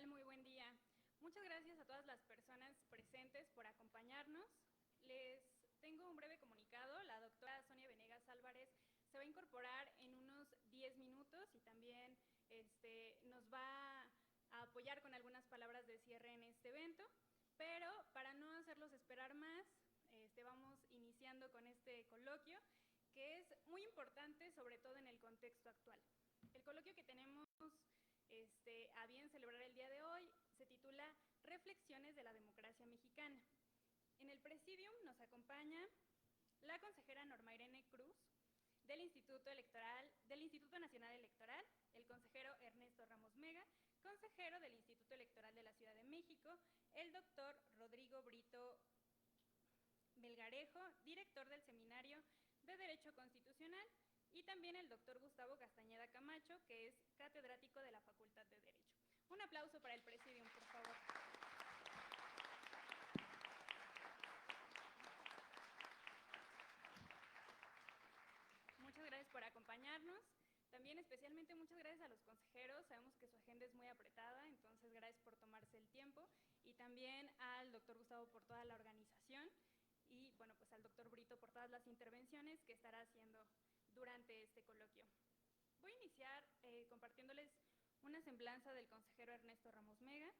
tal? Muy buen día. Muchas gracias a todas las personas presentes por acompañarnos. Les tengo un breve comunicado. La doctora Sonia Venegas Álvarez se va a incorporar en unos 10 minutos y también nos va a apoyar con algunas palabras de cierre en este evento. Pero para no hacerlos esperar más, vamos iniciando con este coloquio, que es muy importante, sobre todo en el contexto actual. El coloquio que tenemos a bien celebrar el día de hoy se titula Reflexiones de la democracia mexicana. En el presidium nos acompaña la consejera Norma Irene Cruz del Instituto Nacional Electoral, el consejero Ernesto Ramos Mega, consejero del Instituto Electoral de la Ciudad de México, el doctor Rodrigo Brito Melgarejo, director del Seminario de Derecho Constitucional, y también el doctor Gustavo Castañeda Camacho, que es catedrático de la Facultad de Derecho. Un aplauso para el presidium, por favor. Muchas gracias por acompañarnos. También especialmente muchas gracias a los consejeros. Sabemos que su agenda es muy apretada, entonces gracias por tomarse el tiempo. Y también al doctor Gustavo por toda la organización. Y bueno, pues al doctor Brito por todas las intervenciones que estará haciendo durante este coloquio. Voy a iniciar compartiéndoles una semblanza del consejero Ernesto Ramos Mega.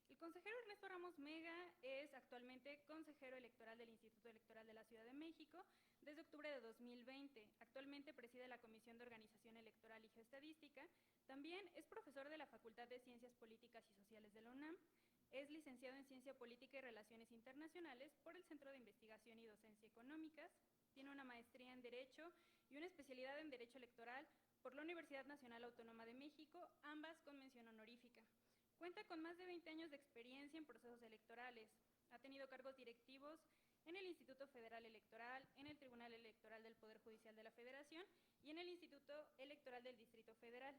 El consejero Ernesto Ramos Mega es actualmente consejero electoral del Instituto Electoral de la Ciudad de México desde octubre de 2020. Actualmente preside la Comisión de Organización Electoral y Geoestadística. También es profesor de la Facultad de Ciencias Políticas y Sociales de la UNAM. Es licenciado en Ciencia Política y Relaciones Internacionales por el Centro de Investigación y Docencia Económicas. Tiene una maestría en Derecho y una especialidad en Derecho Electoral por la Universidad Nacional Autónoma de México, ambas con mención honorífica. Cuenta con más de 20 años de experiencia en procesos electorales. Ha tenido cargos directivos en el Instituto Federal Electoral, en el Tribunal Electoral del Poder Judicial de la Federación y en el Instituto Electoral del Distrito Federal.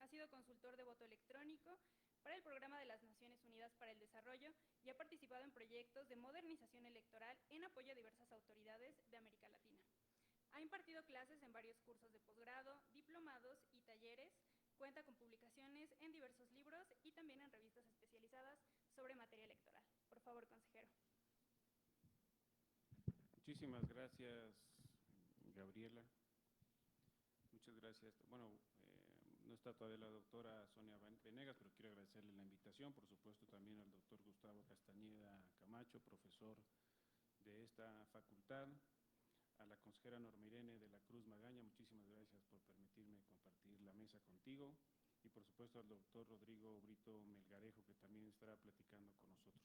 Ha sido consultor de voto electrónico para el Programa de las Naciones Unidas para el Desarrollo y ha participado en proyectos de modernización electoral en apoyo a diversas autoridades de América Latina. Ha impartido clases en varios cursos de posgrado, diplomados y talleres. Cuenta con publicaciones en diversos libros y también en revistas especializadas sobre materia electoral. Por favor, consejero. Muchísimas gracias, Gabriela. Muchas gracias. Bueno, no está todavía la doctora Sonia Venegas, pero quiero agradecerle la invitación. Por supuesto, también al doctor Gustavo Castañeda Camacho, profesor de esta facultad. A la consejera Norma Irene de la Cruz Magaña, muchísimas gracias por permitirme compartir la mesa contigo. Y por supuesto al doctor Rodrigo Brito Melgarejo, que también estará platicando con nosotros.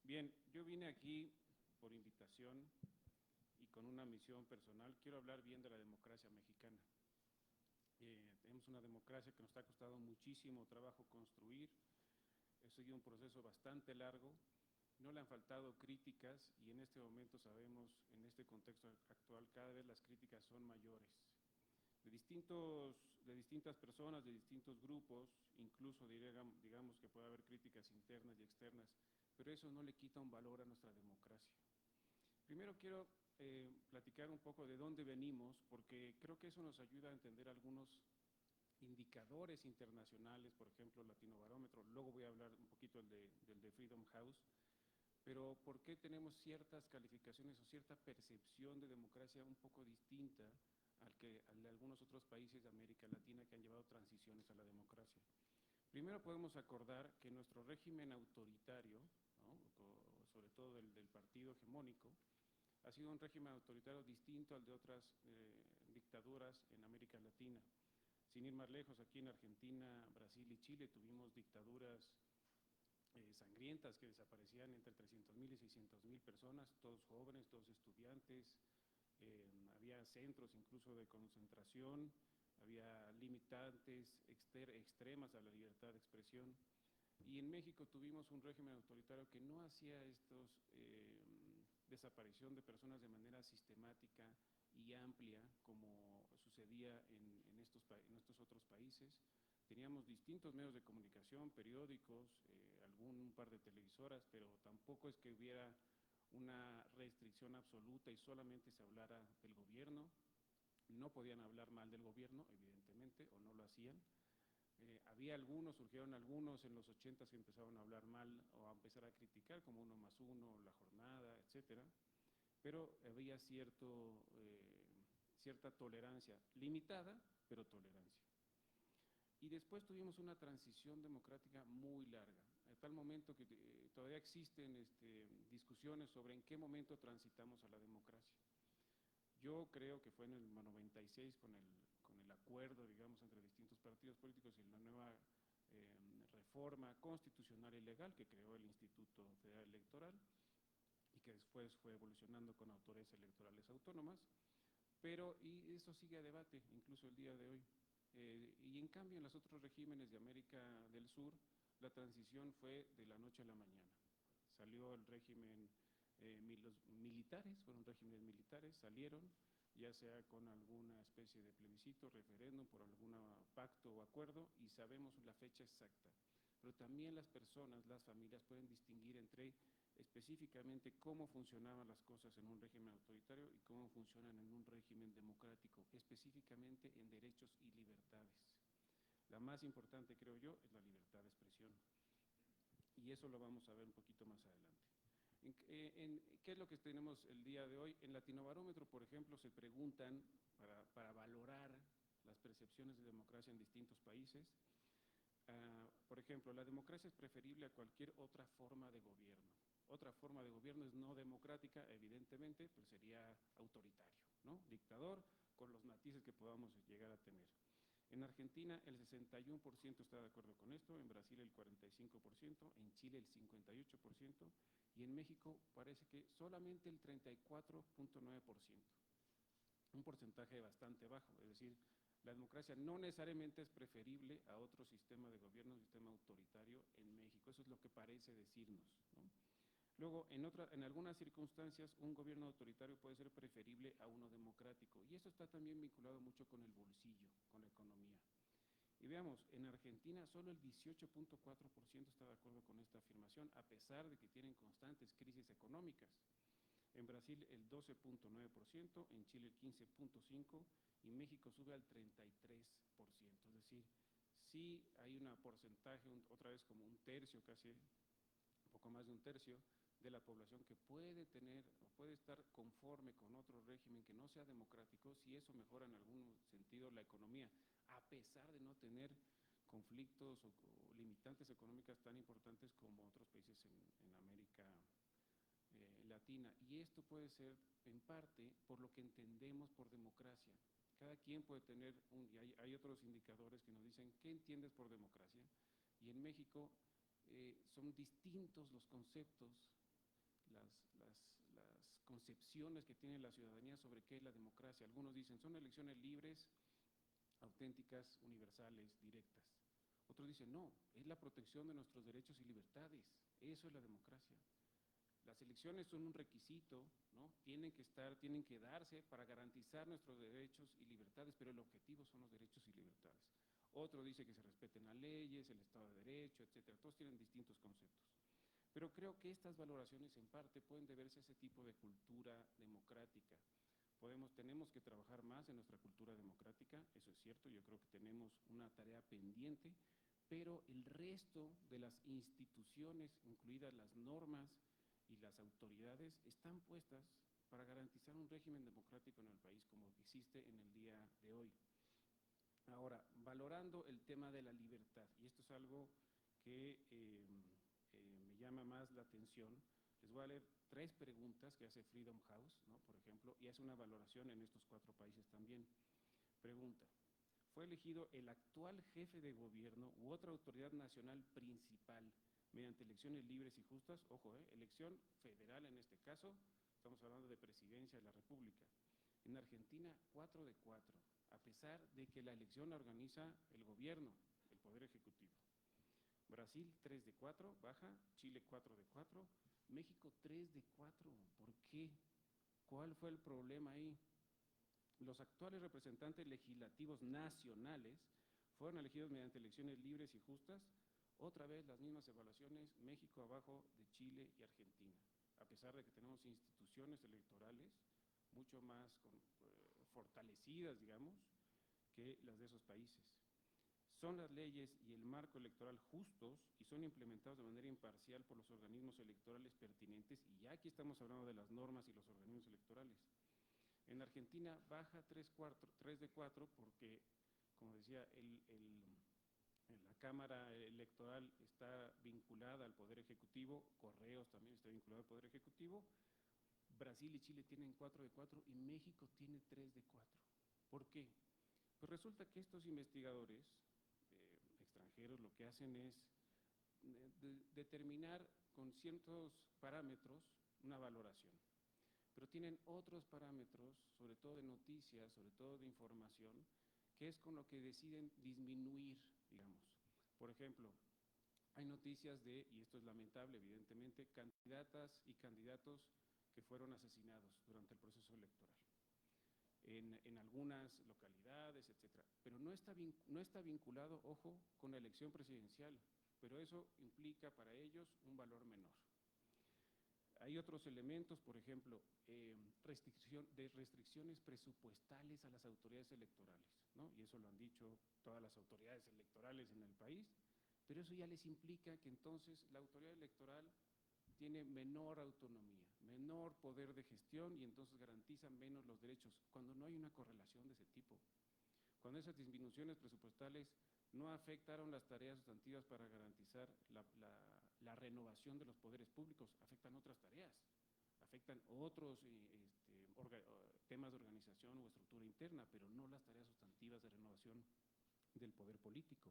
Bien, yo vine aquí por invitación y con una misión personal. Quiero hablar bien de la democracia mexicana. Tenemos una democracia que nos ha costado muchísimo trabajo construir. Ha sido un proceso bastante largo. No le han faltado críticas y en este momento sabemos, en este contexto actual, cada vez las críticas son mayores. De distintas personas, de distintos grupos, incluso digamos que puede haber críticas internas y externas, pero eso no le quita un valor a nuestra democracia. Primero quiero platicar un poco de dónde venimos, porque creo que eso nos ayuda a entender algunos indicadores internacionales, por ejemplo, Latinobarómetro. Luego voy a hablar un poquito del de Freedom House. Pero ¿por qué tenemos ciertas calificaciones o cierta percepción de democracia un poco distinta al de algunos otros países de América Latina que han llevado transiciones a la democracia? Primero podemos acordar que nuestro régimen autoritario, ¿no?, sobre todo del partido hegemónico, ha sido un régimen autoritario distinto al de otras dictaduras en América Latina. Sin ir más lejos, aquí en Argentina, Brasil y Chile tuvimos dictaduras sangrientas que desaparecían entre 300.000 y 600.000 personas, todos jóvenes, todos estudiantes. Había centros incluso de concentración, había limitantes extremas a la libertad de expresión. Y en México tuvimos un régimen autoritario que no hacía desaparición de personas de manera sistemática y amplia como sucedía en estos otros países. Teníamos distintos medios de comunicación, periódicos, un par de televisoras, pero tampoco es que hubiera una restricción absoluta y solamente se hablara del gobierno. No podían hablar mal del gobierno, evidentemente, o no lo hacían. Había algunos, surgieron algunos en los 80 que empezaron a hablar mal o a empezar a criticar, como 1+1, la jornada, etcétera, pero había cierta tolerancia, limitada, pero tolerancia. Y después tuvimos una transición democrática muy larga, a tal momento que todavía existen discusiones sobre en qué momento transitamos a la democracia. Yo creo que fue en el 96 con el acuerdo, digamos, entre distintos partidos políticos y la nueva reforma constitucional y legal que creó el Instituto Federal Electoral y que después fue evolucionando con autoridades electorales autónomas, y eso sigue a debate, incluso el día de hoy. Y en cambio en los otros regímenes de América del Sur, la transición fue de la noche a la mañana. Salió el régimen, los militares, fueron regímenes militares, salieron, ya sea con alguna especie de plebiscito, referéndum, por algún pacto o acuerdo, y sabemos la fecha exacta. Pero también las personas, las familias pueden distinguir entre específicamente cómo funcionaban las cosas en un régimen autoritario y cómo funcionan en un régimen democrático, específicamente en derechos y libertades. La más importante, creo yo, es la libertad de expresión. Y eso lo vamos a ver un poquito más adelante. ¿Qué es lo que tenemos el día de hoy? En Latinobarómetro, por ejemplo, se preguntan para valorar las percepciones de democracia en distintos países. Por ejemplo, la democracia es preferible a cualquier otra forma de gobierno. Otra forma de gobierno es no democrática, evidentemente, pues sería autoritario, ¿no? Dictador, con los matices que podamos llegar a tener. En Argentina el 61% está de acuerdo con esto, en Brasil el 45%, en Chile el 58%, y en México parece que solamente el 34.9%. Un porcentaje bastante bajo, es decir, la democracia no necesariamente es preferible a otro sistema de gobierno, sistema autoritario en México. Eso es lo que parece decirnos, ¿no? Luego, en algunas circunstancias, un gobierno autoritario puede ser preferible a uno democrático. Y eso está también vinculado mucho con el bolsillo, con la economía. Y veamos, en Argentina solo el 18.4% está de acuerdo con esta afirmación, a pesar de que tienen constantes crisis económicas. En Brasil el 12.9%, en Chile el 15.5% y México sube al 33%. Es decir, sí hay un porcentaje, otra vez como un tercio, casi un poco más de un tercio, de la población que puede tener o puede estar conforme con otro régimen que no sea democrático si eso mejora en algún sentido la economía, a pesar de no tener conflictos o limitantes económicas tan importantes como otros países en América Latina. Y esto puede ser en parte por lo que entendemos por democracia. Cada quien puede tener, y hay otros indicadores que nos dicen qué entiendes por democracia, y en México son distintos los conceptos, las concepciones que tiene la ciudadanía sobre qué es la democracia. Algunos dicen son elecciones libres, auténticas, universales, directas. Otros dicen no, es la protección de nuestros derechos y libertades. Eso es la democracia. Las elecciones son un requisito, ¿no? Tienen que darse para garantizar nuestros derechos y libertades, pero el objetivo son los derechos y libertades. Otro dice que se respeten las leyes, el Estado de Derecho, etcétera. Todos tienen distintos conceptos. Pero creo que estas valoraciones en parte pueden deberse a ese tipo de cultura democrática. Tenemos que trabajar más en nuestra cultura democrática, eso es cierto, yo creo que tenemos una tarea pendiente, pero el resto de las instituciones, incluidas las normas y las autoridades, están puestas para garantizar un régimen democrático en el país como existe en el día de hoy. Ahora, valorando el tema de la libertad, y esto es algo que me llama más la atención, les voy a leer 3 preguntas que hace Freedom House, ¿no? Por ejemplo, y hace una valoración en estos 4 países también. Pregunta, ¿fue elegido el actual jefe de gobierno u otra autoridad nacional principal mediante elecciones libres y justas? Ojo, elección federal en este caso, estamos hablando de presidencia de la República. En Argentina, 4 de 4, a pesar de que la elección la organiza el gobierno, el Poder Ejecutivo. Brasil 3 de 4, baja, Chile 4 de 4, México 3 de 4. ¿Por qué? ¿Cuál fue el problema ahí? Los actuales representantes legislativos nacionales fueron elegidos mediante elecciones libres y justas. Otra vez las mismas evaluaciones, México abajo de Chile y Argentina, a pesar de que tenemos instituciones electorales mucho más fortalecidas, digamos, que las de esos países. ¿Son las leyes y el marco electoral justos y son implementados de manera imparcial por los organismos electorales pertinentes? Y ya aquí estamos hablando de las normas y los organismos electorales. En Argentina baja 3 de 4 porque, como decía, la Cámara Electoral está vinculada al Poder Ejecutivo, Correos también está vinculado al Poder Ejecutivo, Brasil y Chile tienen 4 de 4 y México tiene 3 de 4. ¿Por qué? Pues resulta que estos investigadores extranjeros lo que hacen es determinar con ciertos parámetros una valoración, pero tienen otros parámetros, sobre todo de noticias, sobre todo de información, que es con lo que deciden disminuir, digamos. Por ejemplo, hay noticias de, y esto es lamentable evidentemente, candidatas y candidatos que fueron asesinados durante el proceso electoral en algunas localidades, etcétera. Pero no está vinculado, ojo, con la elección presidencial, pero eso implica para ellos un valor menor. Hay otros elementos, por ejemplo, restricciones presupuestales a las autoridades electorales, ¿no? Y eso lo han dicho todas las autoridades electorales en el país, pero eso ya les implica que entonces la autoridad electoral tiene menor autonomía, menor poder de gestión y entonces garantiza menos los derechos, cuando no hay una correlación de ese tipo. Cuando esas disminuciones presupuestales no afectaron las tareas sustantivas para garantizar la renovación de los poderes públicos, afectan otras tareas, afectan otros temas de organización o estructura interna, pero no las tareas sustantivas de renovación del poder político.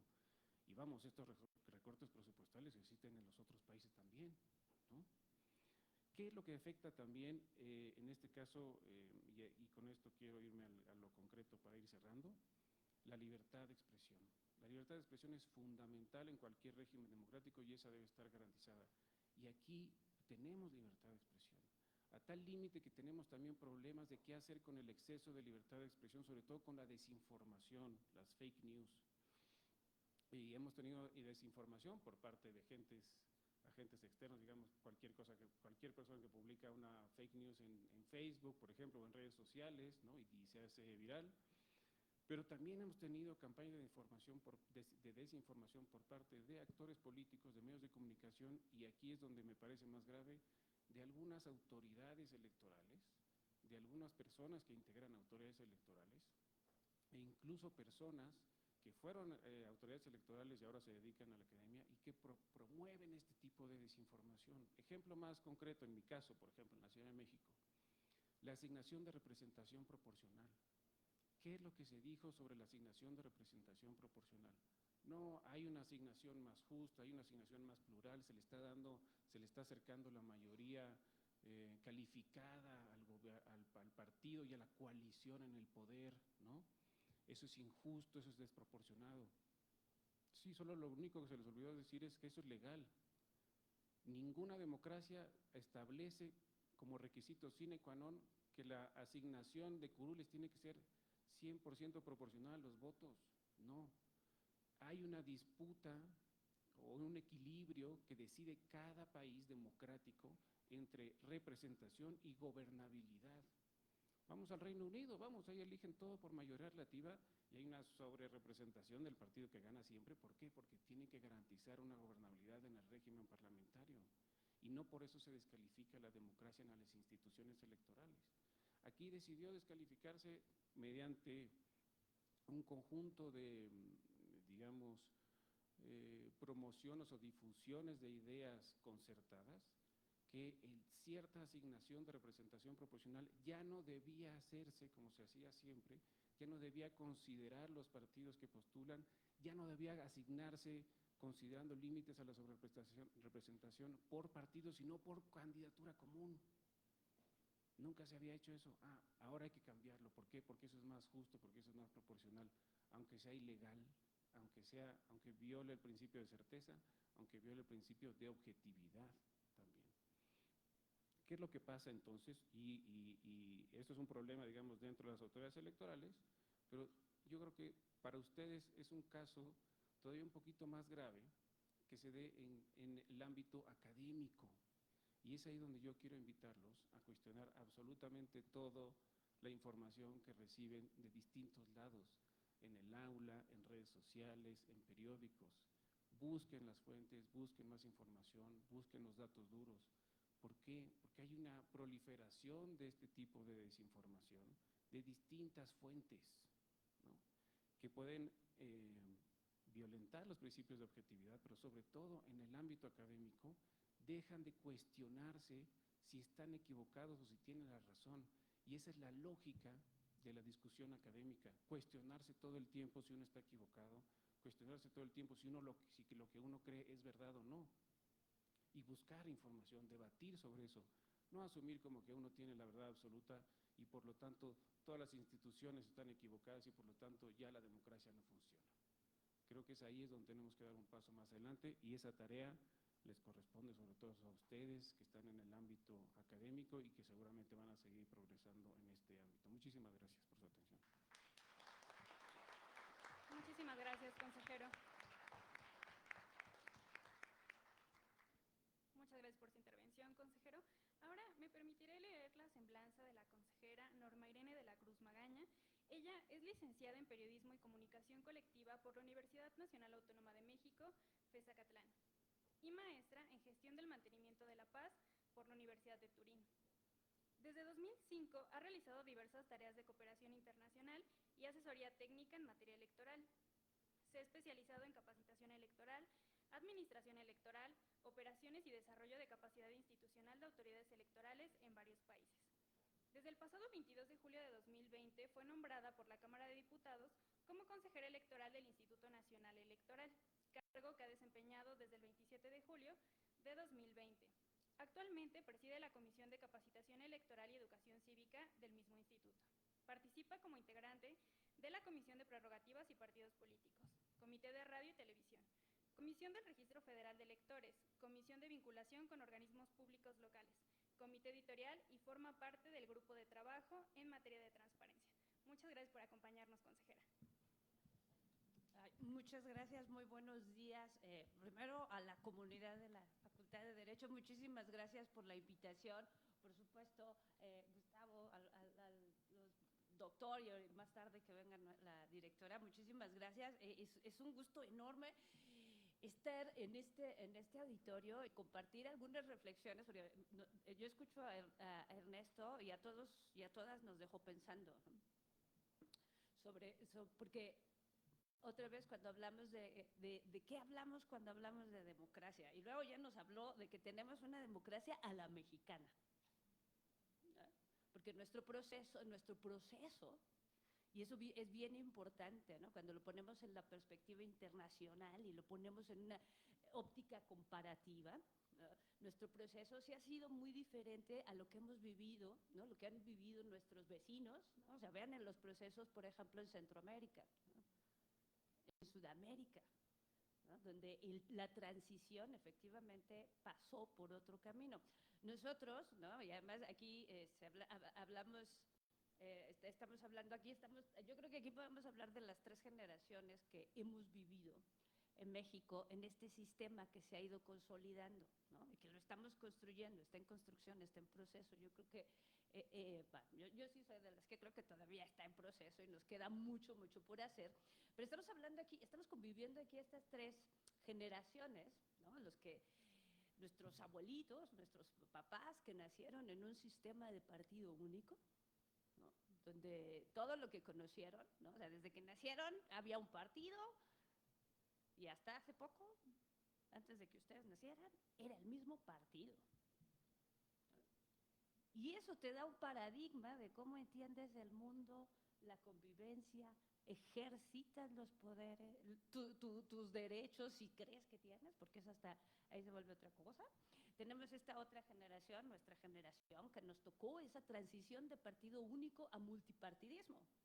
Y vamos, estos recortes presupuestales existen en los otros países también, ¿no? ¿Qué es lo que afecta también, en este caso, y con esto quiero irme a lo concreto para ir cerrando? La libertad de expresión. La libertad de expresión es fundamental en cualquier régimen democrático y esa debe estar garantizada. Y aquí tenemos libertad de expresión, a tal límite que tenemos también problemas de qué hacer con el exceso de libertad de expresión, sobre todo con la desinformación, las fake news. Y hemos tenido desinformación por parte de agentes externos, digamos, cualquier persona que publica una fake news en Facebook, por ejemplo, o en redes sociales, ¿no? y se hace viral. Pero también hemos tenido campañas de desinformación por parte de actores políticos, de medios de comunicación, y aquí es donde me parece más grave, de algunas autoridades electorales, de algunas personas que integran autoridades electorales, e incluso personas que fueron autoridades electorales y ahora se dedican a la academia y que promueven este tipo de desinformación. Ejemplo más concreto, en mi caso, por ejemplo, en la Ciudad de México, la asignación de representación proporcional. ¿Qué es lo que se dijo sobre la asignación de representación proporcional? No, hay una asignación más justa, hay una asignación más plural, se le está acercando la mayoría calificada al partido y a la coalición en el poder, ¿no? Eso es injusto, eso es desproporcionado. Sí, solo lo único que se les olvidó decir es que eso es legal. Ninguna democracia establece como requisito sine qua non que la asignación de curules tiene que ser 100% proporcional a los votos. No. Hay una disputa o un equilibrio que decide cada país democrático entre representación y gobernabilidad. Vamos al Reino Unido, vamos, ahí eligen todo por mayoría relativa y hay una sobrerepresentación del partido que gana siempre. ¿Por qué? Porque tiene que garantizar una gobernabilidad en el régimen parlamentario y no por eso se descalifica la democracia en las instituciones electorales. Aquí decidió descalificarse mediante un conjunto de, digamos, promociones o difusiones de ideas concertadas, que cierta asignación de representación proporcional ya no debía hacerse como se hacía siempre, ya no debía considerar los partidos que postulan, ya no debía asignarse considerando límites a la sobrerepresentación por partido, sino por candidatura común. Nunca se había hecho eso. Ahora hay que cambiarlo. ¿Por qué? Porque eso es más justo, porque eso es más proporcional, aunque sea ilegal, aunque viole el principio de certeza, aunque viole el principio de objetividad también. ¿Qué es lo que pasa entonces? Y esto es un problema, digamos, dentro de las autoridades electorales, pero yo creo que para ustedes es un caso todavía un poquito más grave que se dé en el ámbito académico. Y es ahí donde yo quiero invitarlos a cuestionar absolutamente toda la información que reciben de distintos lados. en el aula, en redes sociales, en periódicos. Busquen las fuentes, busquen más información, busquen los datos duros. ¿Por qué? Porque hay una proliferación de este tipo de desinformación de distintas fuentes, ¿no? Que pueden violentar los principios de objetividad, pero sobre todo en el ámbito académico dejan de cuestionarse si están equivocados o si tienen la razón. Y esa es la lógica de la discusión académica, cuestionarse todo el tiempo si uno está equivocado, cuestionarse todo el tiempo si lo que uno cree es verdad o no, y buscar información, debatir sobre eso, no asumir como que uno tiene la verdad absoluta y por lo tanto todas las instituciones están equivocadas y por lo tanto ya la democracia no funciona. Creo que es ahí es donde tenemos que dar un paso más adelante y esa tarea les corresponde sobre todo a ustedes que están en el ámbito académico y que seguramente van a seguir progresando en este ámbito. Muchísimas gracias por su atención. Muchísimas gracias, consejero. Muchas gracias por su intervención, consejero. Ahora me permitiré leer la semblanza de la consejera Norma Irene de la Cruz Magaña. Ella es licenciada en Periodismo y Comunicación Colectiva por la Universidad Nacional Autónoma de México, FES-Acatlán, y maestra en Gestión del Mantenimiento de la Paz por la Universidad de Turín. Desde 2005 ha realizado diversas tareas de cooperación internacional y asesoría técnica en materia electoral. Se ha especializado en capacitación electoral, administración electoral, operaciones y desarrollo de capacidad institucional de autoridades electorales en varios países. Desde el pasado 22 de julio de 2020 fue nombrada por la Cámara de Diputados como consejera electoral del Instituto Nacional Electoral, cargo que ha desempeñado desde el 27 de julio de 2020. Actualmente preside la Comisión de Capacitación Electoral y Educación Cívica del mismo instituto. Participa como integrante de la Comisión de Prerrogativas y Partidos Políticos, Comité de Radio y Televisión, Comisión del Registro Federal de Electores, Comisión de Vinculación con Organismos Públicos Locales, Comité Editorial y forma parte del Grupo de Trabajo en materia de transparencia. Muchas gracias por acompañarnos, consejera. Muchas gracias, muy buenos días. Primero a la comunidad de la Facultad de Derecho, muchísimas gracias por la invitación. Por supuesto, Gustavo, al doctor y más tarde que venga la directora, muchísimas gracias. Es un gusto enorme estar en este auditorio y compartir algunas reflexiones, porque yo escucho a Ernesto y a todos y a todas nos dejó pensando, ¿no? Porque otra vez cuando hablamos de qué hablamos cuando hablamos de democracia, y luego ya nos habló de que tenemos una democracia a la mexicana, ¿no? Porque nuestro proceso, y eso es bien importante, ¿no? Cuando lo ponemos en la perspectiva internacional y lo ponemos en una óptica comparativa, ¿no? Nuestro proceso sí ha sido muy diferente a lo que hemos vivido, ¿no? Lo que han vivido nuestros vecinos, ¿no? O sea, vean en los procesos, por ejemplo, en Centroamérica, ¿no? En Sudamérica, ¿no? Donde la transición efectivamente pasó por otro camino. Nosotros, ¿no? Y además aquí hablamos... estamos hablando aquí, yo creo que aquí podemos hablar de las 3 generaciones que hemos vivido en México, en este sistema que se ha ido consolidando, ¿no? Y que lo estamos construyendo, está en construcción, está en proceso. Yo creo que, yo sí soy de las que creo que todavía está en proceso y nos queda mucho, mucho por hacer, pero estamos hablando aquí, estamos conviviendo aquí estas 3 generaciones, ¿no? Nuestros abuelitos, nuestros papás que nacieron en un sistema de partido único, ¿no? Donde todo lo que conocieron, ¿no? O sea, desde que nacieron había un partido y hasta hace poco, antes de que ustedes nacieran, era el mismo partido. Y eso te da un paradigma de cómo entiendes el mundo, la convivencia, ejercitas los poderes, tus derechos si crees que tienes, porque eso hasta ahí se vuelve otra cosa. Tenemos esta otra generación, nuestra generación, que nos tocó esa transición de partido único a multipartidismo, ¿no?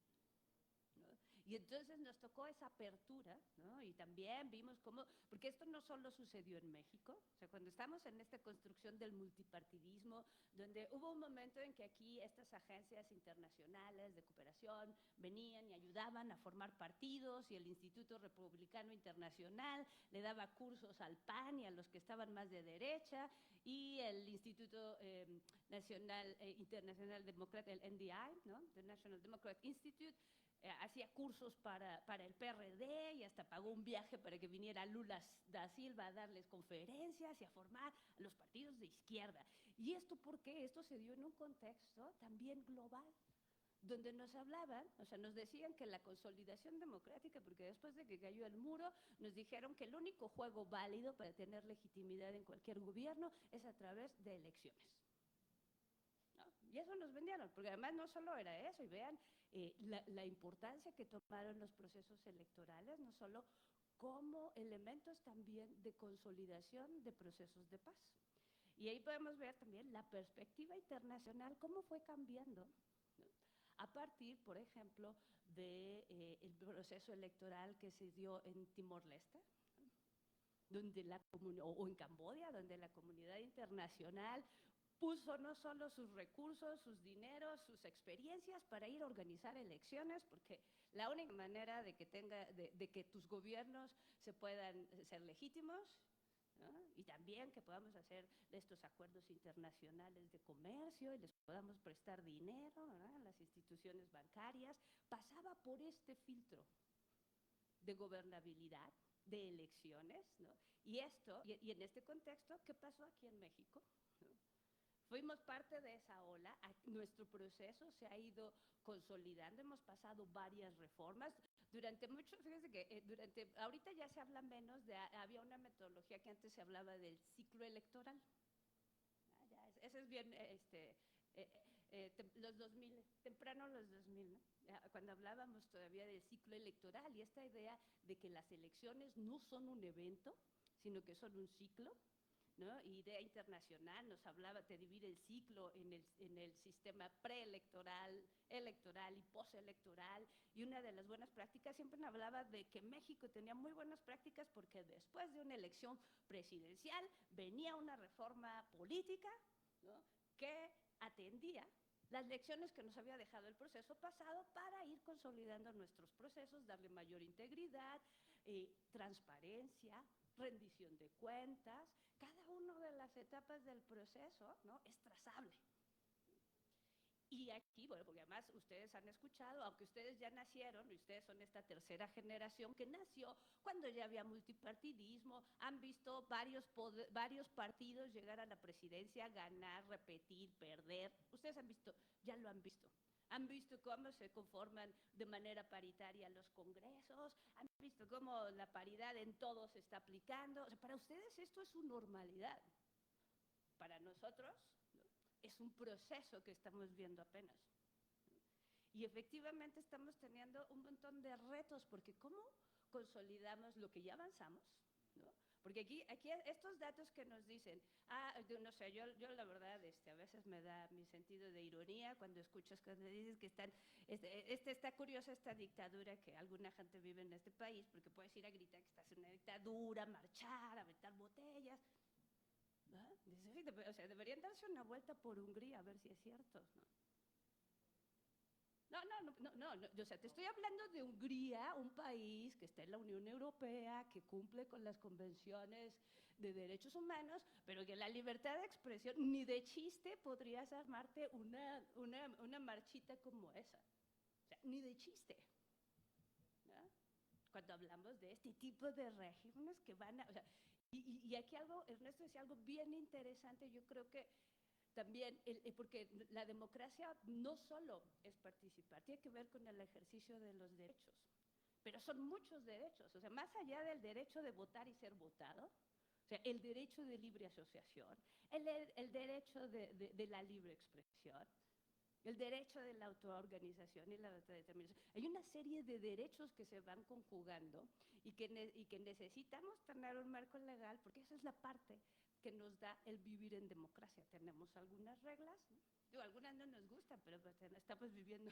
Y entonces nos tocó esa apertura, ¿no? Y también vimos cómo, porque esto no solo sucedió en México, o sea, cuando estamos en esta construcción del multipartidismo, donde hubo un momento en que aquí estas agencias internacionales de cooperación venían y ayudaban a formar partidos, y el Instituto Republicano Internacional le daba cursos al PAN y a los que estaban más de derecha, y el Instituto Nacional Internacional Democrático, el NDI, ¿no? The National Democratic Institute, hacía cursos para el PRD y hasta pagó un viaje para que viniera Lula da Silva a darles conferencias y a formar a los partidos de izquierda. ¿Y esto por qué? Esto se dio en un contexto también global, donde nos hablaban, o sea, nos decían que la consolidación democrática, porque después de que cayó el muro, nos dijeron que el único juego válido para tener legitimidad en cualquier gobierno es a través de elecciones, ¿no? Y eso nos vendieron, porque además no solo era eso, y vean la importancia que tomaron los procesos electorales, no solo como elementos también de consolidación de procesos de paz. Y ahí podemos ver también la perspectiva internacional, cómo fue cambiando, ¿no? A partir, por ejemplo, del proceso electoral que se dio en Timor-Leste, donde o en Camboya, donde la comunidad internacional puso no solo sus recursos, sus dineros, sus experiencias para ir a organizar elecciones, porque la única manera de que tus gobiernos se puedan ser legítimos, ¿no? Y también que podamos hacer estos acuerdos internacionales de comercio y les podamos prestar dinero, ¿no? A las instituciones bancarias, pasaba por este filtro de gobernabilidad, de elecciones, ¿no? Y en este contexto, ¿qué pasó aquí en México? ¿No? Fuimos parte de esa ola, nuestro proceso se ha ido consolidando, hemos pasado varias reformas. Durante mucho, fíjense que ahorita ya se habla menos había una metodología que antes se hablaba del ciclo electoral. Ese es bien, los 2000, temprano los 2000, ¿no? Cuando hablábamos todavía del ciclo electoral y esta idea de que las elecciones no son un evento, sino que son un ciclo, ¿no? Idea internacional nos hablaba, te divide el ciclo en el sistema preelectoral, electoral y postelectoral, y una de las buenas prácticas, siempre me hablaba de que México tenía muy buenas prácticas porque después de una elección presidencial venía una reforma política, ¿no? Que atendía las lecciones que nos había dejado el proceso pasado para ir consolidando nuestros procesos, darle mayor integridad, transparencia, rendición de cuentas. Cada una de las etapas del proceso, ¿no? Es trazable. Y aquí, bueno, porque además ustedes han escuchado, aunque ustedes ya nacieron, y ustedes son esta tercera generación que nació cuando ya había multipartidismo, han visto varios partidos llegar a la presidencia, ganar, repetir, perder. Ustedes han visto, ya lo han visto. Han visto cómo se conforman de manera paritaria los congresos, han visto cómo la paridad en todo se está aplicando. O sea, para ustedes esto es su normalidad. Para nosotros, ¿no? Es un proceso que estamos viendo apenas. Y efectivamente estamos teniendo un montón de retos, porque ¿cómo consolidamos lo que ya avanzamos? ¿No? Porque aquí estos datos que nos dicen, no sé, yo la verdad a veces me da mi sentido de ironía cuando escuchas cuando dices que está curiosa esta dictadura que alguna gente vive en este país, porque puedes ir a gritar que estás en una dictadura, marchar, aventar botellas, ¿no? O sea, deberían darse una vuelta por Hungría a ver si es cierto, ¿no? No, o sea, te estoy hablando de Hungría, un país que está en la Unión Europea, que cumple con las convenciones de derechos humanos, pero que la libertad de expresión, ni de chiste podrías armarte una marchita como esa. O sea, ni de chiste, ¿no? Cuando hablamos de este tipo de regímenes que van a... O sea, y aquí Ernesto decía algo bien interesante, yo creo que también, porque la democracia no solo es participar, tiene que ver con el ejercicio de los derechos, pero son muchos derechos, o sea, más allá del derecho de votar y ser votado, o sea, el derecho de libre asociación, el derecho de la libre expresión, el derecho de la autoorganización y la autodeterminación. Hay una serie de derechos que se van conjugando y que necesitamos tener un marco legal, porque esa es la parte que nos da el vivir en democracia. Tenemos algunas reglas, ¿no? Digo, algunas no nos gustan, pero estamos viviendo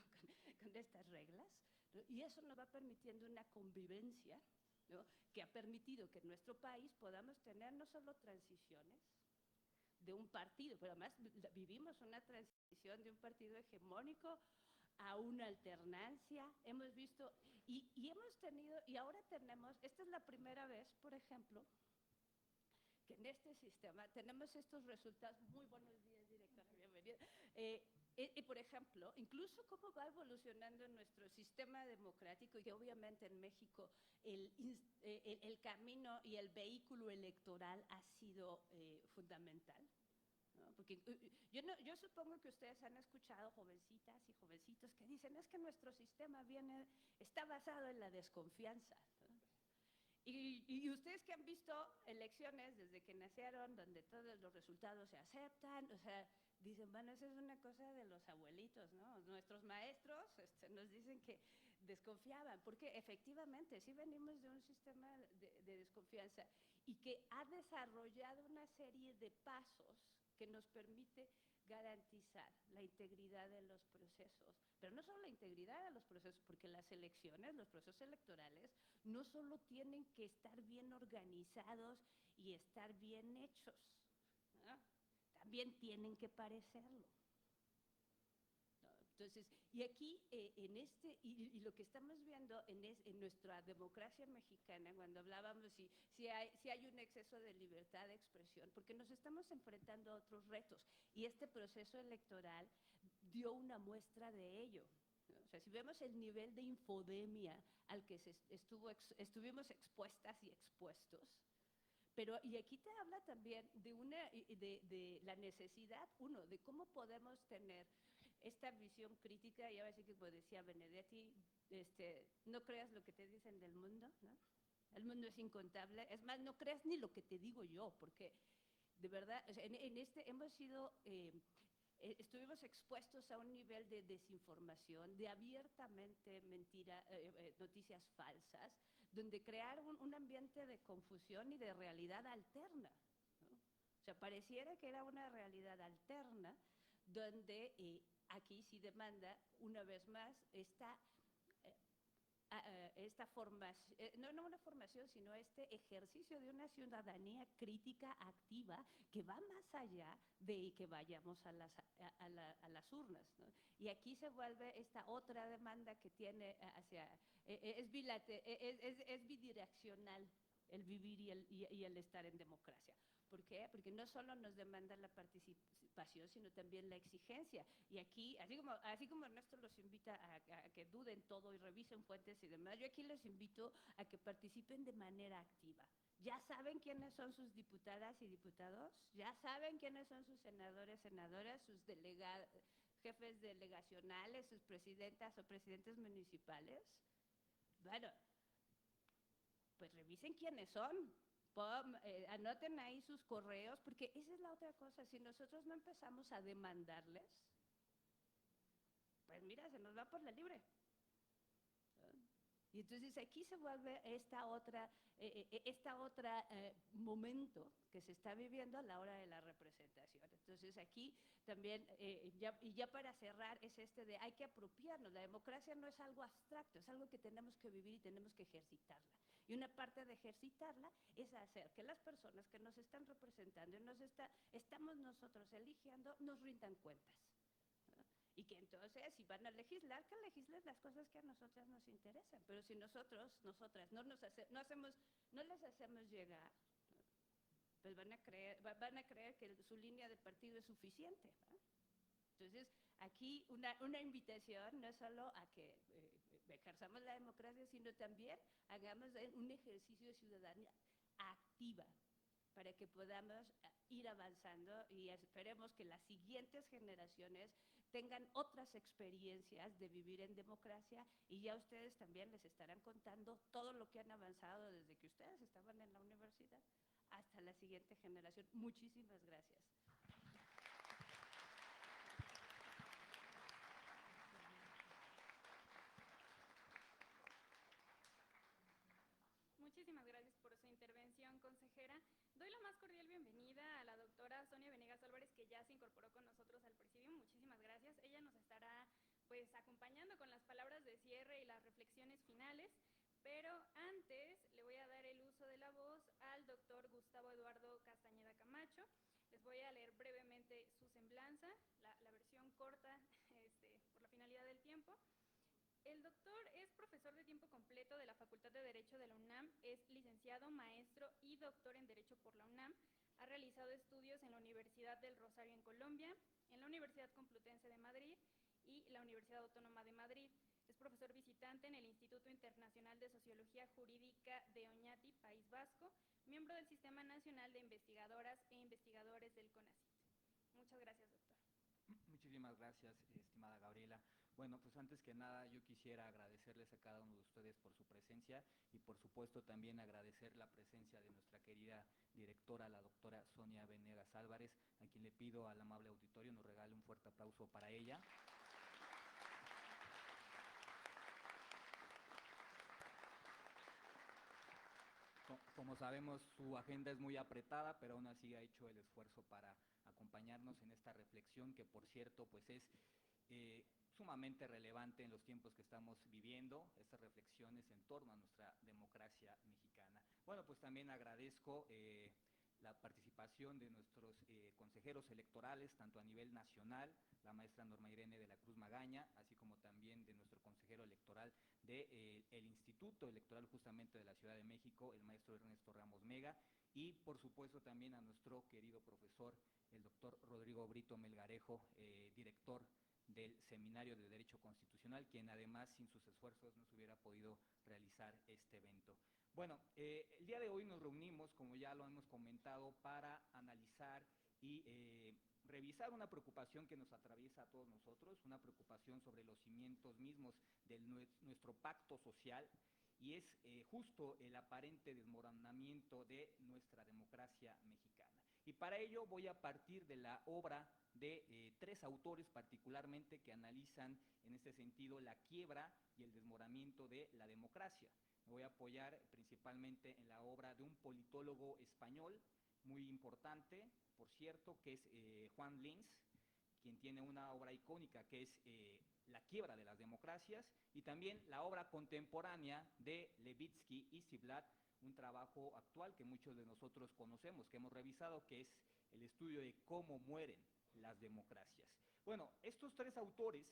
con estas reglas, ¿no? Y eso nos va permitiendo una convivencia, ¿no? Que ha permitido que en nuestro país podamos tener no solo transiciones de un partido, pero además vivimos una transición de un partido hegemónico a una alternancia. Hemos visto, y hemos tenido, y ahora tenemos, esta es la primera vez, por ejemplo, que en este sistema tenemos estos resultados. Muy buenos días, directora, bienvenida. Y por ejemplo, incluso cómo va evolucionando nuestro sistema democrático, y que obviamente en México el camino y el vehículo electoral ha sido fundamental, ¿no? Porque yo supongo que ustedes han escuchado jovencitas y jovencitos que dicen, es que nuestro sistema está basado en la desconfianza, ¿no? Y ustedes que han visto elecciones desde que nacieron, donde todos los resultados se aceptan, o sea, dicen, bueno, eso es una cosa de los abuelitos, ¿no? Nuestros maestros nos dicen que desconfiaban, porque efectivamente sí venimos de un sistema de desconfianza y que ha desarrollado una serie de pasos que nos permite garantizar la integridad de los procesos, pero no solo la integridad de los procesos, porque las elecciones, los procesos electorales, no solo tienen que estar bien organizados y estar bien hechos, ¿no? También tienen que parecerlo, ¿no? Entonces, y aquí, y lo que estamos viendo en nuestra democracia mexicana, cuando hablábamos si hay un exceso de libertad de expresión, porque nos estamos enfrentando a otros retos, y este proceso electoral dio una muestra de ello, ¿no? O sea, si vemos el nivel de infodemia al que estuvimos expuestas y expuestos, y aquí te habla también de la necesidad, de cómo podemos tener esta visión crítica, y ahora sí que como decía Benedetti, no creas lo que te dicen del mundo, ¿no? El mundo es incontable, es más, no creas ni lo que te digo yo, porque de verdad, o sea, estuvimos expuestos a un nivel de desinformación, de abiertamente noticias falsas, donde crearon un ambiente de confusión y de realidad alterna, ¿no? O sea, pareciera que era una realidad alterna, donde aquí sí demanda, una vez más, esta formación, no una formación, sino este ejercicio de una ciudadanía crítica activa que va más allá de que vayamos a las urnas, ¿no? Y aquí se vuelve esta otra demanda que tiene es bidireccional el vivir y el estar en democracia. ¿Por qué? Porque no solo nos demanda la participación, sino también la exigencia. Y aquí, así como Ernesto los invita a que duden todo y revisen fuentes y demás, yo aquí les invito a que participen de manera activa. ¿Ya saben quiénes son sus diputadas y diputados? ¿Ya saben quiénes son sus senadores, senadoras, sus jefes delegacionales, sus presidentas o presidentes municipales? Bueno, pues revisen quiénes son. Anoten ahí sus correos, porque esa es la otra cosa. Si nosotros no empezamos a demandarles, pues mira, se nos va por la libre, ¿no? Y entonces aquí se vuelve esta otra momento que se está viviendo a la hora de la representación. Entonces aquí también, ya para cerrar, es de hay que apropiarnos. La democracia no es algo abstracto, es algo que tenemos que vivir y tenemos que ejercitarla. Y una parte de ejercitarla es hacer que las personas que nos están representando y estamos nosotros eligiendo, nos rindan cuentas, ¿no? Y que entonces, si van a legislar, que legislen las cosas que a nosotras nos interesan. Pero si nosotras no les hacemos llegar, ¿no? Pues van a creer que su línea de partido es suficiente, ¿no? Entonces, aquí una invitación no es solo a que ejerzamos la democracia, sino también hagamos un ejercicio de ciudadanía activa para que podamos ir avanzando y esperemos que las siguientes generaciones tengan otras experiencias de vivir en democracia, y ya ustedes también les estarán contando todo lo que han avanzado desde que ustedes estaban en la universidad hasta la siguiente generación. Muchísimas gracias. Muchísimas gracias por su intervención, consejera. Doy la más cordial bienvenida a la doctora Sonia Venegas Álvarez, que ya se incorporó con nosotros al presidium. Muchísimas gracias. Ella nos estará pues acompañando con las palabras de cierre y las reflexiones finales, pero antes le voy a dar el uso de la voz al doctor Gustavo Eduardo Castañeda Camacho. Les voy a leer brevemente su semblanza, la versión corta por la finalidad del tiempo. El doctor es profesor de tiempo completo de la Facultad de Derecho de la UNAM, es licenciado, maestro y doctor en Derecho por la UNAM, realizado estudios en la Universidad del Rosario en Colombia, en la Universidad Complutense de Madrid y la Universidad Autónoma de Madrid. Es profesor visitante en el Instituto Internacional de Sociología Jurídica de Oñati, País Vasco, miembro del Sistema Nacional de Investigadoras e Investigadores del CONACYT. Muchas gracias, doctor. Muchísimas gracias, estimada Gabriela. Bueno, pues antes que nada yo quisiera agradecerles a cada uno de ustedes por su presencia y por supuesto también agradecer la presencia de nuestra querida directora, la doctora Sonia Venegas Álvarez, a quien le pido al amable auditorio nos regale un fuerte aplauso para ella. Como sabemos, su agenda es muy apretada, pero aún así ha hecho el esfuerzo para acompañarnos en esta reflexión que, por cierto, pues es sumamente relevante en los tiempos que estamos viviendo, estas reflexiones en torno a nuestra democracia mexicana. Bueno, pues también agradezco la participación de nuestros consejeros electorales, tanto a nivel nacional, la maestra Norma Irene de la Cruz Magaña, así como también de nuestro consejero electoral del Instituto Electoral justamente de la Ciudad de México, el maestro Ernesto Ramos Mega, y por supuesto también a nuestro querido profesor, el doctor Rodrigo Brito Melgarejo, director del Seminario de Derecho Constitucional, quien además sin sus esfuerzos no se hubiera podido realizar este evento. Bueno, el día de hoy nos reunimos, como ya lo hemos comentado, para analizar y revisar una preocupación que nos atraviesa a todos nosotros, una preocupación sobre los cimientos mismos de nuestro pacto social, y es justo el aparente desmoronamiento de nuestra democracia mexicana. Y para ello voy a partir de la obra de tres autores particularmente que analizan en este sentido la quiebra y el desmoronamiento de la democracia. Me voy a apoyar principalmente en la obra de un politólogo español muy importante, por cierto, que es Juan Linz, quien tiene una obra icónica que es La quiebra de las democracias, y también la obra contemporánea de Levitsky y Ziblatt, un trabajo actual que muchos de nosotros conocemos, que hemos revisado, que es el estudio de cómo mueren las democracias. Bueno, estos tres autores,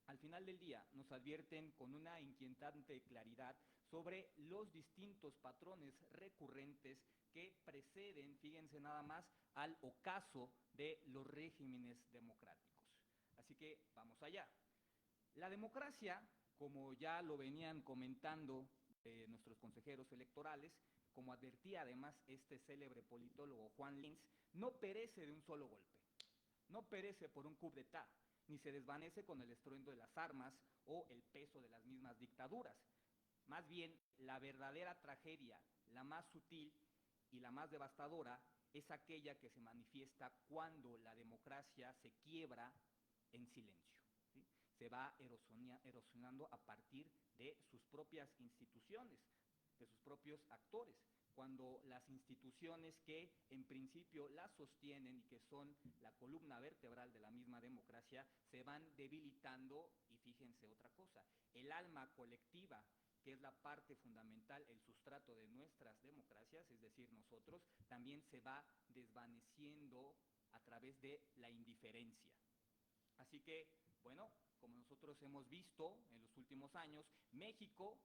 al final del día, nos advierten con una inquietante claridad sobre los distintos patrones recurrentes que preceden, fíjense nada más, al ocaso de los regímenes democráticos. Así que vamos allá. La democracia, como ya lo venían comentando nuestros consejeros electorales, como advertía además este célebre politólogo Juan Linz, no perece de un solo golpe, no perece por un coup d'état, ni se desvanece con el estruendo de las armas o el peso de las mismas dictaduras. Más bien, la verdadera tragedia, la más sutil y la más devastadora, es aquella que se manifiesta cuando la democracia se quiebra en silencio, ¿sí? Se va erosionando a partir de sus propias instituciones, de sus propios actores, cuando las instituciones que en principio la sostienen y que son la columna vertebral de la misma democracia se van debilitando. Y fíjense otra cosa, el alma colectiva, que es la parte fundamental, el sustrato de nuestras democracias, es decir, nosotros, también se va desvaneciendo a través de la indiferencia. Así que, bueno, como nosotros hemos visto en los últimos años, México,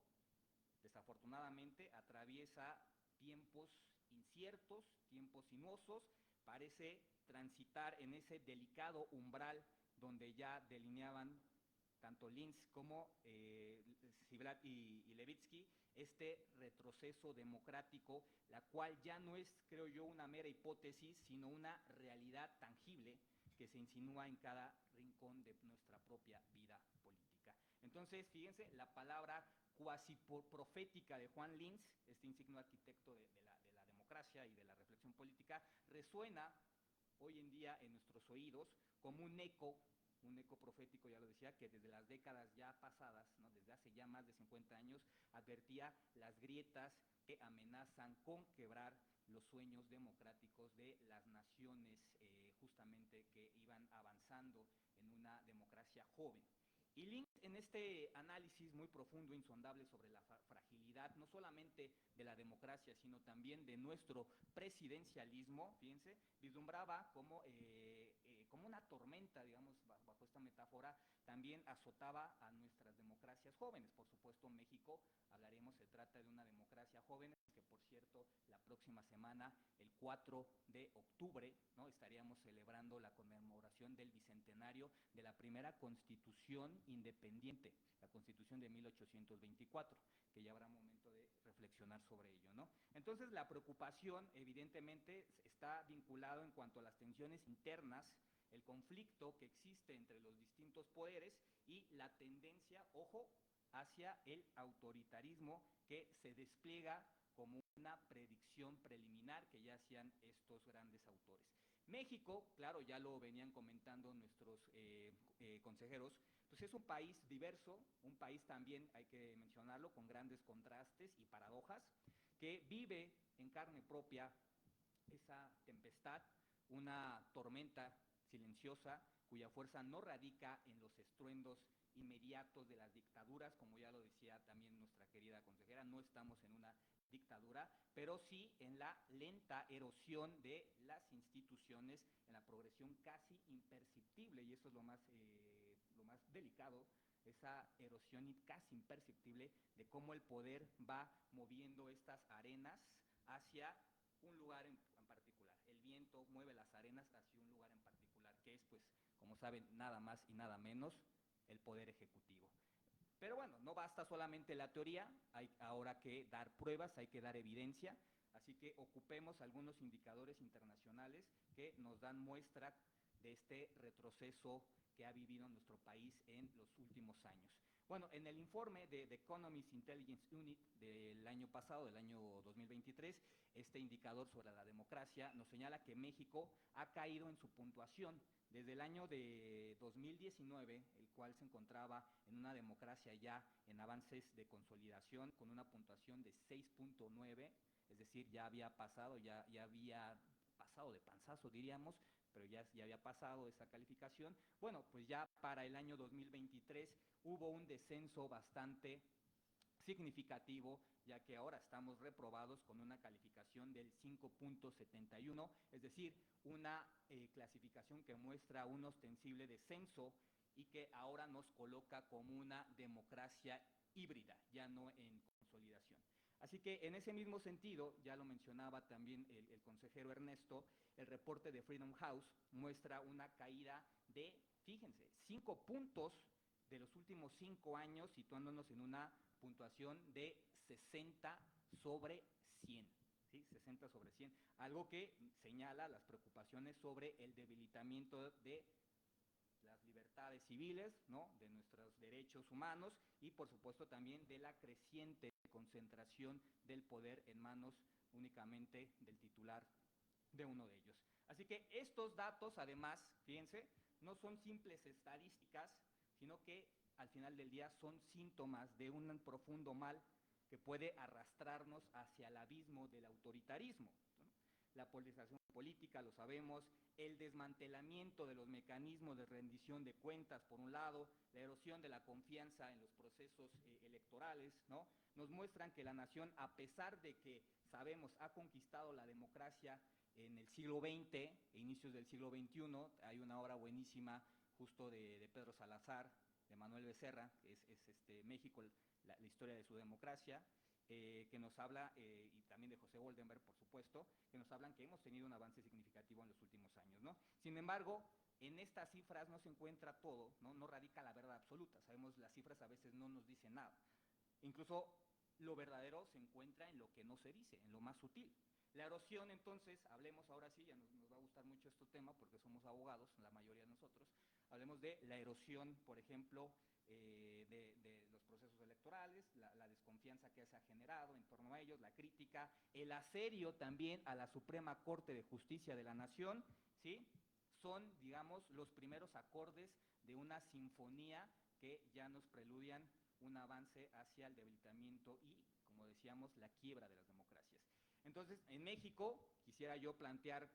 desafortunadamente, atraviesa tiempos inciertos, tiempos sinuosos, parece transitar en ese delicado umbral donde ya delineaban tanto Linz como Ziblatt y Levitsky, este retroceso democrático, la cual ya no es, creo yo, una mera hipótesis, sino una realidad tangible que se insinúa en cada rincón de nuestra propia vida política. Entonces, fíjense, la palabra cuasi profética de Juan Linz, este insigno arquitecto de la democracia y de la reflexión política, resuena hoy en día en nuestros oídos como un eco profético, ya lo decía, que desde las décadas ya pasadas, ¿no?, desde hace ya más de 50 años, advertía las grietas que amenazan con quebrar los sueños democráticos de las naciones justamente que iban avanzando en una democracia joven. Y Linz, en este análisis muy profundo, insondable sobre la fragilidad, no solamente de la democracia, sino también de nuestro presidencialismo, fíjense, vislumbraba como una tormenta, digamos, bajo esta metáfora, también azotaba a nuestras democracias jóvenes. Por supuesto, México, hablaremos, se trata de una democracia joven, que por cierto, la próxima semana, el 4 de octubre, ¿no? Estaríamos celebrando la conmemoración del bicentenario de la primera constitución independiente, la Constitución de 1824, que ya habrá momento de reflexionar sobre ello, ¿no? Entonces, la preocupación, evidentemente, está vinculado en cuanto a las tensiones internas, el conflicto que existe entre los distintos poderes y la tendencia, ojo, hacia el autoritarismo que se despliega como una predicción preliminar que ya hacían estos grandes autores. México, claro, ya lo venían comentando nuestros consejeros, pues es un país diverso, un país también, hay que mencionarlo, con grandes contrastes y paradojas, que vive en carne propia esa tempestad, una tormenta silenciosa cuya fuerza no radica en los estruendos inmediatos de las dictaduras, como ya lo decía también nuestra querida consejera, no estamos en una dictadura, pero sí en la lenta erosión de las instituciones, en la progresión casi imperceptible, y eso es lo más delicado, esa erosión casi imperceptible de cómo el poder va moviendo estas arenas hacia un lugar en particular. El viento mueve las arenas hacia un lugar en particular, que es, pues, como saben, nada más y nada menos el poder ejecutivo. Pero bueno, no basta solamente la teoría, hay ahora que dar pruebas, hay que dar evidencia, así que ocupemos algunos indicadores internacionales que nos dan muestra de este retroceso que ha vivido nuestro país en los últimos años. Bueno, en el informe de The Economist Intelligence Unit del año pasado, del año 2023, este indicador sobre la democracia nos señala que México ha caído en su puntuación desde el año de 2019, el cual se encontraba en una democracia ya en avances de consolidación con una puntuación de 6.9, es decir, ya había pasado de panzazo, diríamos, pero ya había pasado esa calificación. Bueno, pues ya para el año 2023 hubo un descenso bastante significativo, ya que ahora estamos reprobados con una calificación del 5.71, es decir, una clasificación que muestra un ostensible descenso y que ahora nos coloca como una democracia híbrida, ya no en consolidación. Así que en ese mismo sentido, ya lo mencionaba también el consejero Ernesto, el reporte de Freedom House muestra una caída de, fíjense, 5 puntos de los últimos 5 años, situándonos en una puntuación de 60 sobre 100, ¿sí? 60 sobre 100, algo que señala las preocupaciones sobre el debilitamiento de las libertades civiles, ¿no? De nuestros derechos humanos y por supuesto también de la creciente concentración del poder en manos únicamente del titular de uno de ellos. Así que estos datos, además, fíjense, no son simples estadísticas, sino que al final del día son síntomas de un profundo mal que puede arrastrarnos hacia el abismo del autoritarismo, ¿no? La polarización política, lo sabemos, el desmantelamiento de los mecanismos de rendición de cuentas, por un lado, la erosión de la confianza en los procesos electorales, ¿no? Nos muestran que la nación, a pesar de que sabemos ha conquistado la democracia en el siglo XX e inicios del siglo XXI, hay una obra buenísima justo de Pedro Salazar, de Manuel Becerra, que es México, la historia de su democracia, que nos habla, y también de José Goldenberg, por supuesto, que nos hablan que hemos tenido un avance significativo en los últimos años, ¿no? Sin embargo, en estas cifras no se encuentra todo, ¿no? No radica la verdad absoluta, sabemos las cifras a veces no nos dicen nada. Incluso lo verdadero se encuentra en lo que no se dice, en lo más sutil. La erosión, entonces, hablemos ahora sí, ya nos va a gustar mucho este tema porque somos abogados, la mayoría de nosotros, hablemos de la erosión, por ejemplo, de los procesos electorales, la desconfianza que se ha generado en torno a ellos, la crítica, el asedio también a la Suprema Corte de Justicia de la Nación, ¿sí? Son, digamos, los primeros acordes de una sinfonía que ya nos preludian un avance hacia el debilitamiento y, como decíamos, la quiebra de las democracias. Entonces, en México quisiera yo plantear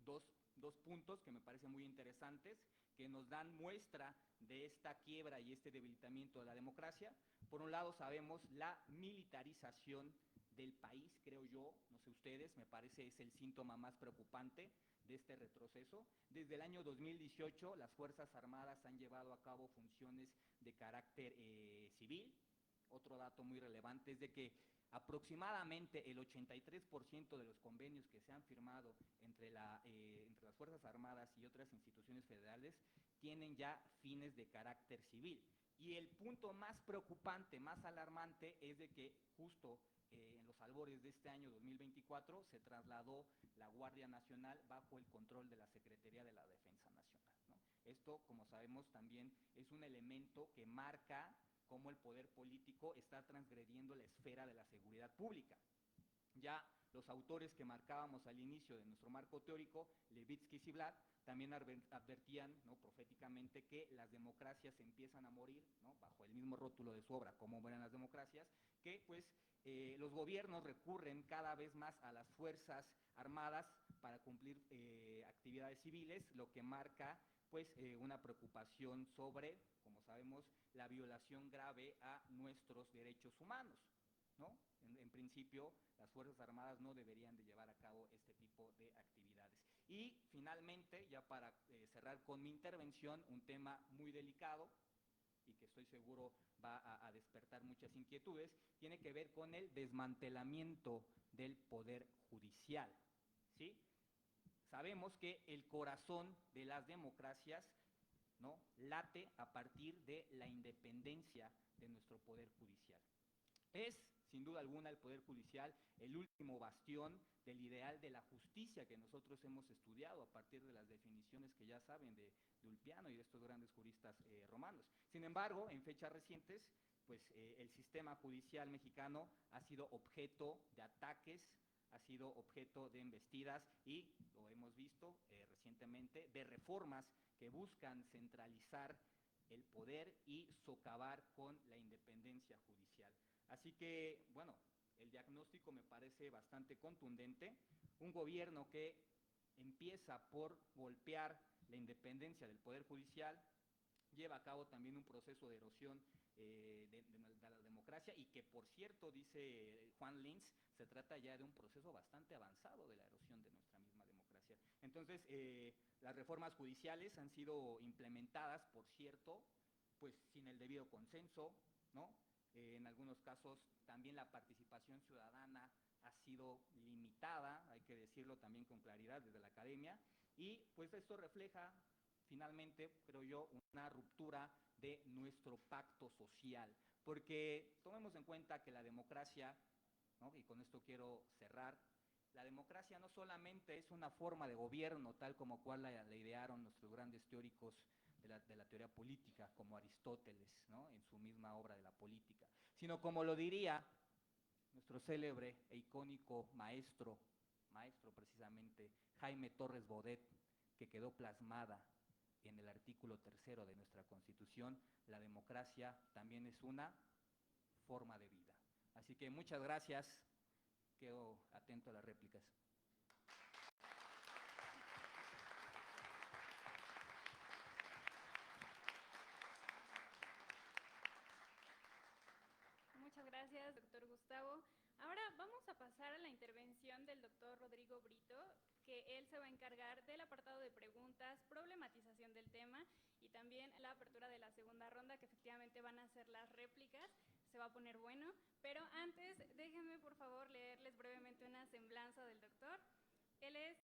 dos puntos que me parecen muy interesantes, que nos dan muestra de esta quiebra y este debilitamiento de la democracia. Por un lado, sabemos la militarización del país, creo yo, no sé ustedes, me parece es el síntoma más preocupante de este retroceso. Desde el año 2018, las Fuerzas Armadas han llevado a cabo funciones de carácter civil. Otro dato muy relevante es de que Aproximadamente el 83% de los convenios que se han firmado entre las Fuerzas Armadas y otras instituciones federales tienen ya fines de carácter civil. Y el punto más preocupante, más alarmante, es de que justo en los albores de este año 2024 se trasladó la Guardia Nacional bajo el control de la Secretaría de la Defensa Nacional, ¿no? Esto, como sabemos, también es un elemento que marca cómo el poder político está transgrediendo la esfera de la seguridad pública. Ya los autores que marcábamos al inicio de nuestro marco teórico, Levitsky y Ziblatt, también advertían, ¿no?, proféticamente, que las democracias empiezan a morir, ¿no?, bajo el mismo rótulo de su obra, Cómo mueren las democracias, que pues los gobiernos recurren cada vez más a las fuerzas armadas para cumplir actividades civiles, lo que marca pues una preocupación sobre, como sabemos, la violación grave a nuestros derechos humanos, ¿no? En principio, las Fuerzas Armadas no deberían de llevar a cabo este tipo de actividades. Y finalmente, ya para cerrar con mi intervención, un tema muy delicado y que estoy seguro va a despertar muchas inquietudes, tiene que ver con el desmantelamiento del poder judicial, ¿sí? Sabemos que el corazón de las democracias, ¿no?, late a partir de la independencia de nuestro poder judicial. Es, sin duda alguna, el poder judicial el último bastión del ideal de la justicia que nosotros hemos estudiado a partir de las definiciones que ya saben de Ulpiano y de estos grandes juristas romanos. Sin embargo, en fechas recientes, pues el sistema judicial mexicano ha sido objeto de ataques, ha sido objeto de embestidas y, lo hemos visto recientemente, de reformas que buscan centralizar el poder y socavar con la independencia judicial. Así que, bueno, el diagnóstico me parece bastante contundente. Un gobierno que empieza por golpear la independencia del Poder Judicial, lleva a cabo también un proceso de erosión de la democracia y que, por cierto, dice Juan Linz, se trata ya de un proceso bastante avanzado de la erosión de nuestra misma democracia. Entonces, las reformas judiciales han sido implementadas, por cierto, pues sin el debido consenso, ¿no? En algunos casos también la participación ciudadana ha sido limitada, hay que decirlo también con claridad desde la academia, y pues esto refleja finalmente, creo yo, una ruptura de nuestro pacto social, porque tomemos en cuenta que la democracia, ¿no?, y con esto quiero cerrar, la democracia no solamente es una forma de gobierno tal como cual la idearon nuestros grandes teóricos de la teoría política, como Aristóteles, ¿no?, en su misma obra de la política, sino como lo diría nuestro célebre e icónico maestro precisamente, Jaime Torres Bodet, que quedó plasmada en el artículo 3 de nuestra Constitución: la democracia también es una forma de vida. Así que muchas gracias, quedo atento a las réplicas. Muchas gracias, doctor Gustavo. Ahora vamos a pasar a la intervención del doctor Rodrigo Brito, que él se va a encargar del apartado de preguntas, problematización del tema y también la apertura de la segunda ronda, que efectivamente van a ser las réplicas. Se va a poner bueno, pero antes déjenme por favor leerles brevemente una semblanza del doctor. Él es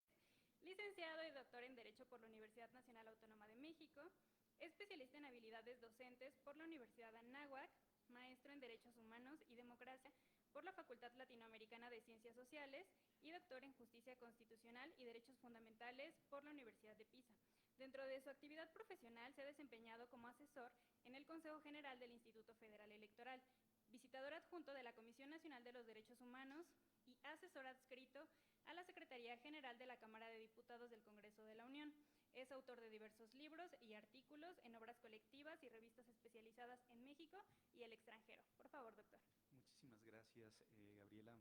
licenciado y doctor en Derecho por la Universidad Nacional Autónoma de México, especialista en habilidades docentes por la Universidad Anáhuac, maestro en Derechos Humanos y Democracia por la Facultad Latinoamericana de Ciencias Sociales y doctor en Justicia Constitucional y Derechos Fundamentales por la Universidad de Pisa. Dentro de su actividad profesional se ha desempeñado como asesor en el Consejo General del Instituto Federal Electoral, visitador adjunto de la Comisión Nacional de los Derechos Humanos y asesor adscrito a la Secretaría General de la Cámara de Diputados del Congreso de la Unión. Es autor de diversos libros y artículos en obras colectivas y revistas especializadas en México y el extranjero. Por favor, doctor. Muchísimas gracias, Gabriela.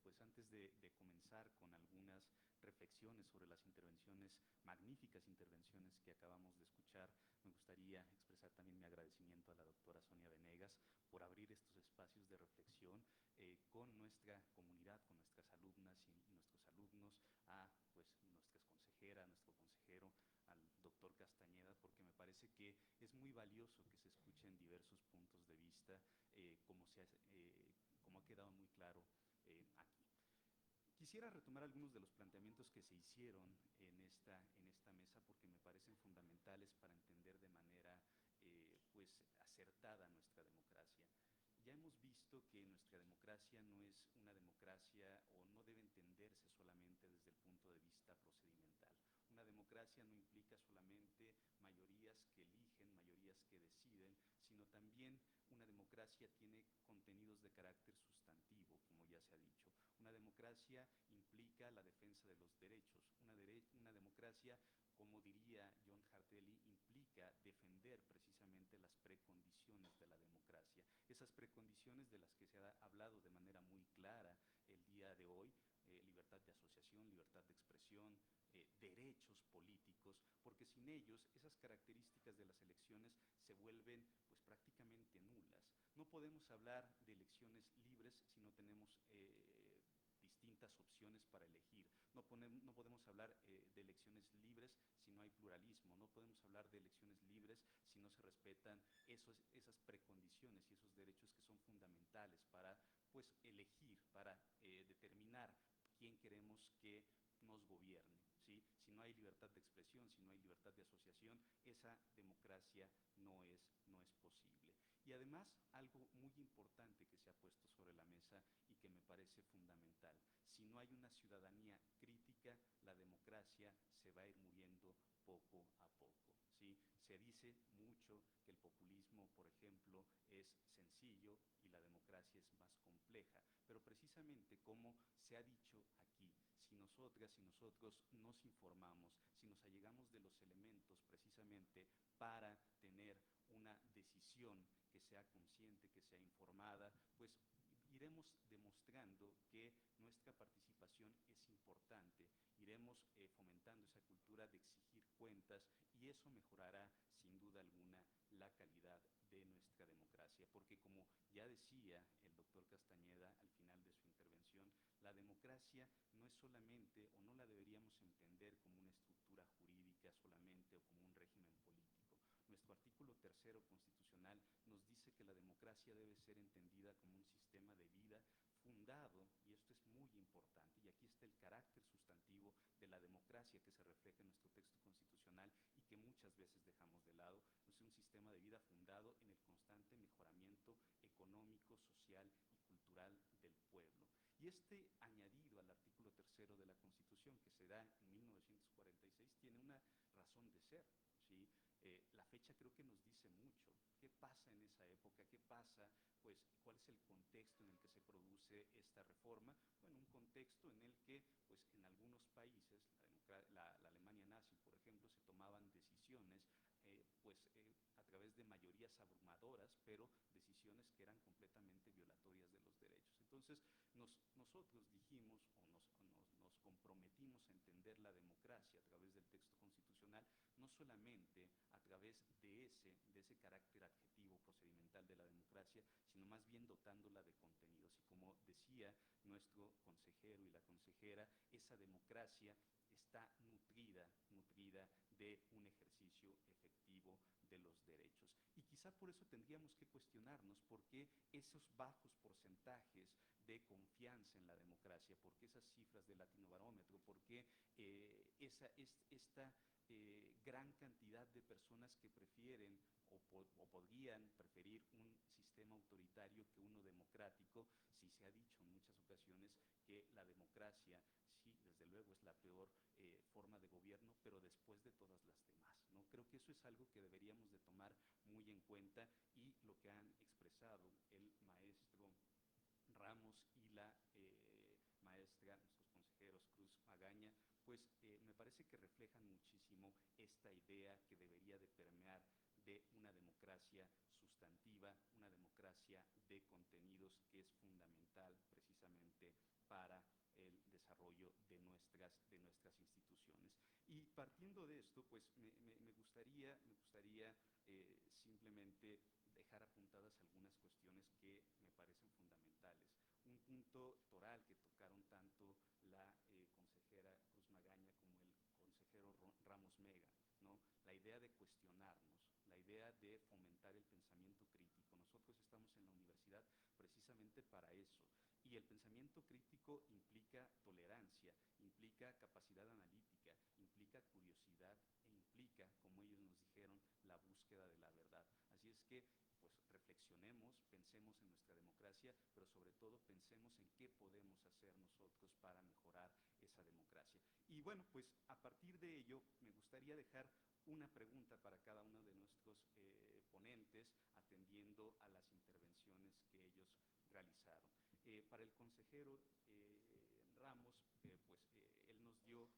Pues antes de comenzar con algunas reflexiones sobre las intervenciones, magníficas intervenciones que acabamos de escuchar, me gustaría expresar también mi agradecimiento a la doctora Sonia Venegas por abrir estos espacios de reflexión con nuestra comunidad, con nuestras alumnas y nuestros alumnos, a pues nuestras consejeras, nuestro consejero, al doctor Castañeda, porque me parece que es muy valioso que se escuchen diversos puntos de vista, como ha quedado muy claro aquí. Quisiera retomar algunos de los planteamientos que se hicieron en esta mesa porque me parecen fundamentales para entender de manera pues acertada nuestra democracia. Ya hemos visto que nuestra democracia no es una democracia o no debe entenderse solamente desde el punto de vista procedimental. Una democracia no implica solamente mayorías que eligen, mayorías que deciden, sino también una democracia tiene contenidos de carácter sustantivo, como ya se ha dicho. Una democracia implica la defensa de los derechos. Una democracia, como diría John Hartelli, implica defender precisamente las precondiciones de la democracia. Esas precondiciones de las que se ha hablado de manera muy clara el día de hoy, libertad de asociación, libertad de expresión, derechos políticos, porque sin ellos esas características de las elecciones se vuelven pues prácticamente nulas. No podemos hablar de elecciones libres si no tenemos distintas opciones para elegir. No podemos hablar de elecciones libres si no hay pluralismo. No podemos hablar de elecciones libres si no se respetan esas precondiciones y esos derechos que son fundamentales para pues, elegir, para determinar quién queremos que nos gobierne. ¿Sí? Si no hay libertad de expresión, si no hay libertad de asociación, esa democracia no es posible. Y además, algo muy importante que se ha puesto sobre la mesa y que me parece fundamental, si no hay una ciudadanía crítica, la democracia se va a ir muriendo poco a poco. ¿Sí? Se dice mucho que el populismo, por ejemplo, es sencillo y la democracia es más compleja, pero precisamente como se ha dicho aquí, si nosotras y nosotros nos informamos, si nos allegamos de los elementos precisamente para tener una decisión que sea consciente, que sea informada, pues iremos demostrando que nuestra participación es importante, iremos fomentando esa cultura de exigir cuentas y eso mejorará sin duda alguna la calidad de nuestra democracia, porque como ya decía el doctor Castañeda al final de su intervención, la democracia no es solamente, o no la deberíamos entender como una estructura jurídica solamente o como un régimen político. Nuestro artículo 3º constitucional nos dice que la democracia debe ser entendida como un sistema de vida fundado, y esto es muy importante, y aquí está el carácter sustantivo de la democracia que se refleja en nuestro texto constitucional y que muchas veces dejamos de lado, es un sistema de vida fundado en el constante mejoramiento económico, social y cultural del pueblo. Y este añadido al artículo 3º de la Constitución, que se da en 1946, tiene una razón de ser, ¿sí? La fecha creo que nos dice mucho. ¿Qué pasa en esa época? ¿Qué pasa? Pues, ¿cuál es el contexto en el que se produce esta reforma? Bueno, un contexto en el que, pues, en algunos países, la Alemania nazi, por ejemplo, se tomaban decisiones a través de mayorías abrumadoras, pero decisiones que eran completamente violatorias de los derechos. Entonces, nosotros dijimos nos comprometimos a entender la democracia a través del texto constitucional, no solamente a través de ese carácter adjetivo procedimental de la democracia, sino más bien dotándola de contenidos. Y como decía nuestro consejero y la consejera, esa democracia está nutrida de un ejercicio efectivo de los derechos. Y quizá por eso tendríamos que cuestionarnos por qué esos bajos porcentajes de confianza en la democracia, por qué esas cifras del Latinobarómetro, por qué esta gran cantidad de personas que prefieren o podrían preferir un sistema autoritario que uno democrático, si se ha dicho en muchas ocasiones que la democracia, sí, desde luego es la peor forma de gobierno, pero después de todas las demás, ¿no? Creo que eso es algo que deberíamos de tomar muy en cuenta y lo que han expresado el maestro Ramos y la maestra, nuestros consejeros Cruz Magaña, pues me parece que reflejan muchísimo esta idea que debería de permear de una democracia sustantiva, una democracia de contenidos que es fundamental precisamente para el desarrollo de nuestras instituciones. Y partiendo de esto, pues me gustaría simplemente dejar apuntadas algunas cuestiones que me parecen fundamentales. Un punto toral que tocaron tanto la consejera Cruz Magaña como el consejero Ramos Mega, ¿no? La idea de cuestionarnos, la idea de fomentar el pensamiento crítico. Nosotros estamos en la universidad precisamente para eso. Y Y el pensamiento crítico implica tolerancia, implica capacidad analítica, implica curiosidad e implica, como ellos nos dijeron, la búsqueda de la verdad. Así es que, pues, reflexionemos, pensemos en nuestra democracia, pero sobre todo pensemos en qué podemos hacer nosotros para mejorar esa democracia. Y bueno, pues a partir de ello me gustaría dejar una pregunta para cada uno de nuestros ponentes, atendiendo a las intervenciones que ellos realizaron. Para el consejero Ramos, él nos dio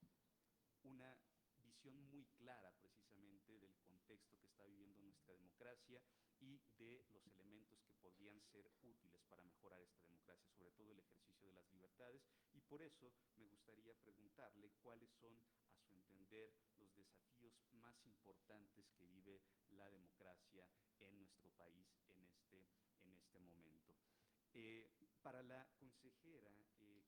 una visión muy clara precisamente del contexto que está viviendo nuestra democracia y de los elementos que podrían ser útiles para mejorar esta democracia, sobre todo el ejercicio de las libertades, y por eso me gustaría preguntarle cuáles son, a su entender, los desafíos más importantes que vive la democracia en nuestro país en este momento. Para la consejera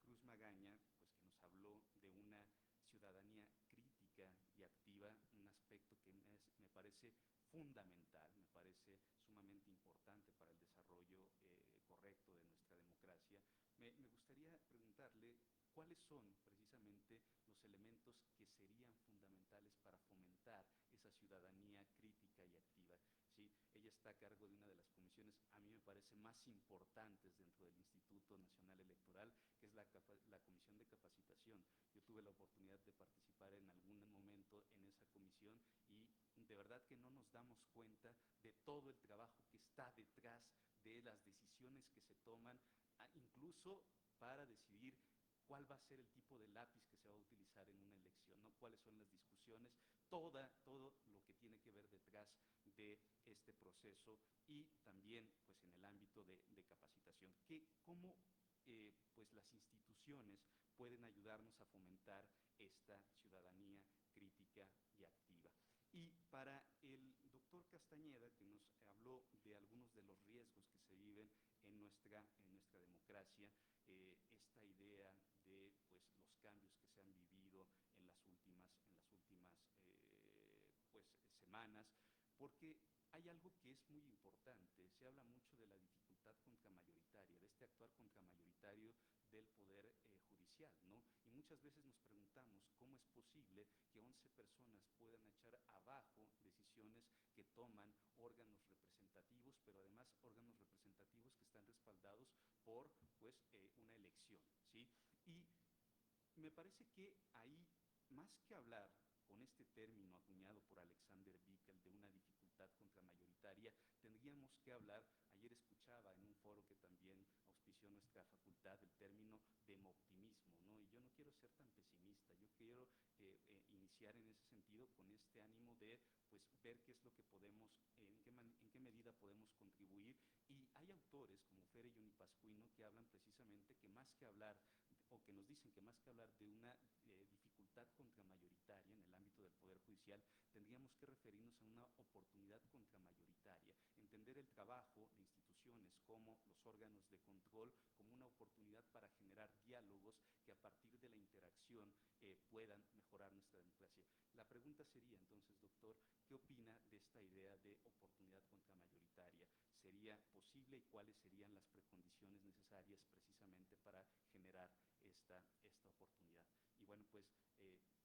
Cruz Magaña, pues que nos habló de una ciudadanía crítica y activa, un aspecto que me parece fundamental, me parece sumamente importante para el desarrollo correcto de nuestra democracia. Me gustaría preguntarle cuáles son precisamente los elementos que serían fundamentales para fomentar esa ciudadanía crítica y activa. ¿Sí? Ella está a cargo de una de las comisiones, a mí me parece, más importantes dentro del Instituto Nacional Electoral, que es la Comisión de Capacitación. Yo tuve la oportunidad de participar en algún momento en esa comisión y de verdad que no nos damos cuenta de todo el trabajo que está detrás de las decisiones que se toman, incluso para decidir cuál va a ser el tipo de lápiz que se va a utilizar en una elección, ¿no? Cuáles son las discusiones, todo lo que tiene que ver detrás de este proceso y también pues, en el ámbito de capacitación. ¿Cómo pues, las instituciones pueden ayudarnos a fomentar esta ciudadanía crítica y activa? Y para el doctor Castañeda, que nos habló de algunos de los riesgos que se viven en nuestra democracia, esta idea de pues, los cambios que se han vivido en las últimas pues, semanas, porque hay algo que es muy importante. Se habla mucho de la dificultad contramayoritaria, de este actuar contramayoritario del Poder Judicial, ¿no? Y muchas veces nos preguntamos cómo es posible que 11 personas puedan echar abajo decisiones que toman órganos representativos, pero además órganos representativos que están respaldados por pues, una elección, ¿sí? Y me parece que ahí, más que hablar con este término acuñado por Alexander Bickel de una dificultad contramayoritaria, tendríamos que hablar, ayer escuchaba en un foro que también auspició nuestra facultad, el término demoptimismo, ¿no? Y yo no quiero ser tan pesimista, yo quiero iniciar en ese sentido con este ánimo de pues, ver qué es lo que podemos, en qué medida podemos contribuir. Y hay autores como Fere y Unipascuino que hablan precisamente que más que hablar, o que nos dicen que más que hablar de una dificultad contramayoritaria en el ámbito del Poder Judicial, tendríamos que referirnos a una oportunidad contramayoritaria, entender el trabajo de instituciones como los órganos de control como una oportunidad para generar diálogos que a partir de la interacción puedan mejorar nuestra democracia. La pregunta sería entonces, doctor, ¿qué opina de esta idea de oportunidad contramayoritaria? ¿Sería posible y cuáles serían las precondiciones necesarias precisamente para generar esta oportunidad? Y bueno, pues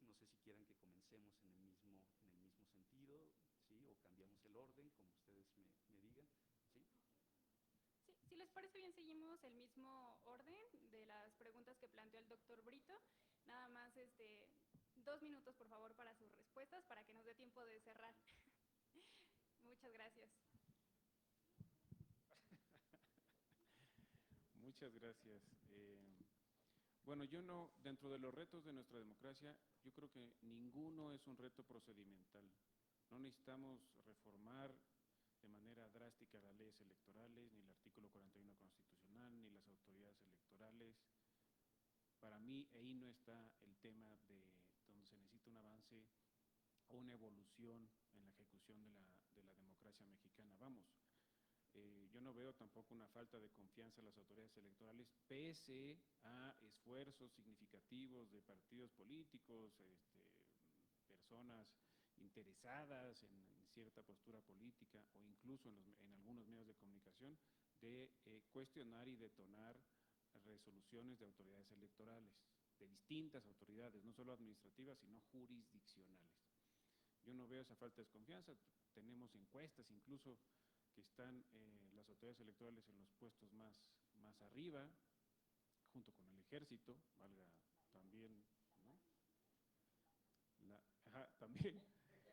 no sé si quieran que comencemos en el mismo sentido, ¿sí? O cambiamos el orden, como ustedes me digan, ¿sí? Sí, si les parece bien, seguimos el mismo orden de las preguntas que planteó el doctor Brito. Nada más 2 minutos, por favor, para sus respuestas, para que nos dé tiempo de cerrar. Muchas gracias. Muchas gracias. Bueno, yo no, dentro de los retos de nuestra democracia, yo creo que ninguno es un reto procedimental. No necesitamos reformar de manera drástica las leyes electorales, ni el artículo 41 constitucional, ni las autoridades electorales. Para mí, ahí no está el tema de donde se necesita un avance o una evolución en la ejecución de la democracia mexicana. Vamos, yo no veo tampoco una falta de confianza en las autoridades electorales, pese a esfuerzos significativos de partidos políticos, personas interesadas en cierta postura política o incluso en algunos medios de comunicación, de cuestionar y detonar resoluciones de autoridades electorales, de distintas autoridades, no solo administrativas, sino jurisdiccionales. Yo no veo esa falta de desconfianza. Tenemos encuestas incluso que están las autoridades electorales en los puestos más arriba, junto con el ejército, valga también, ¿no? También.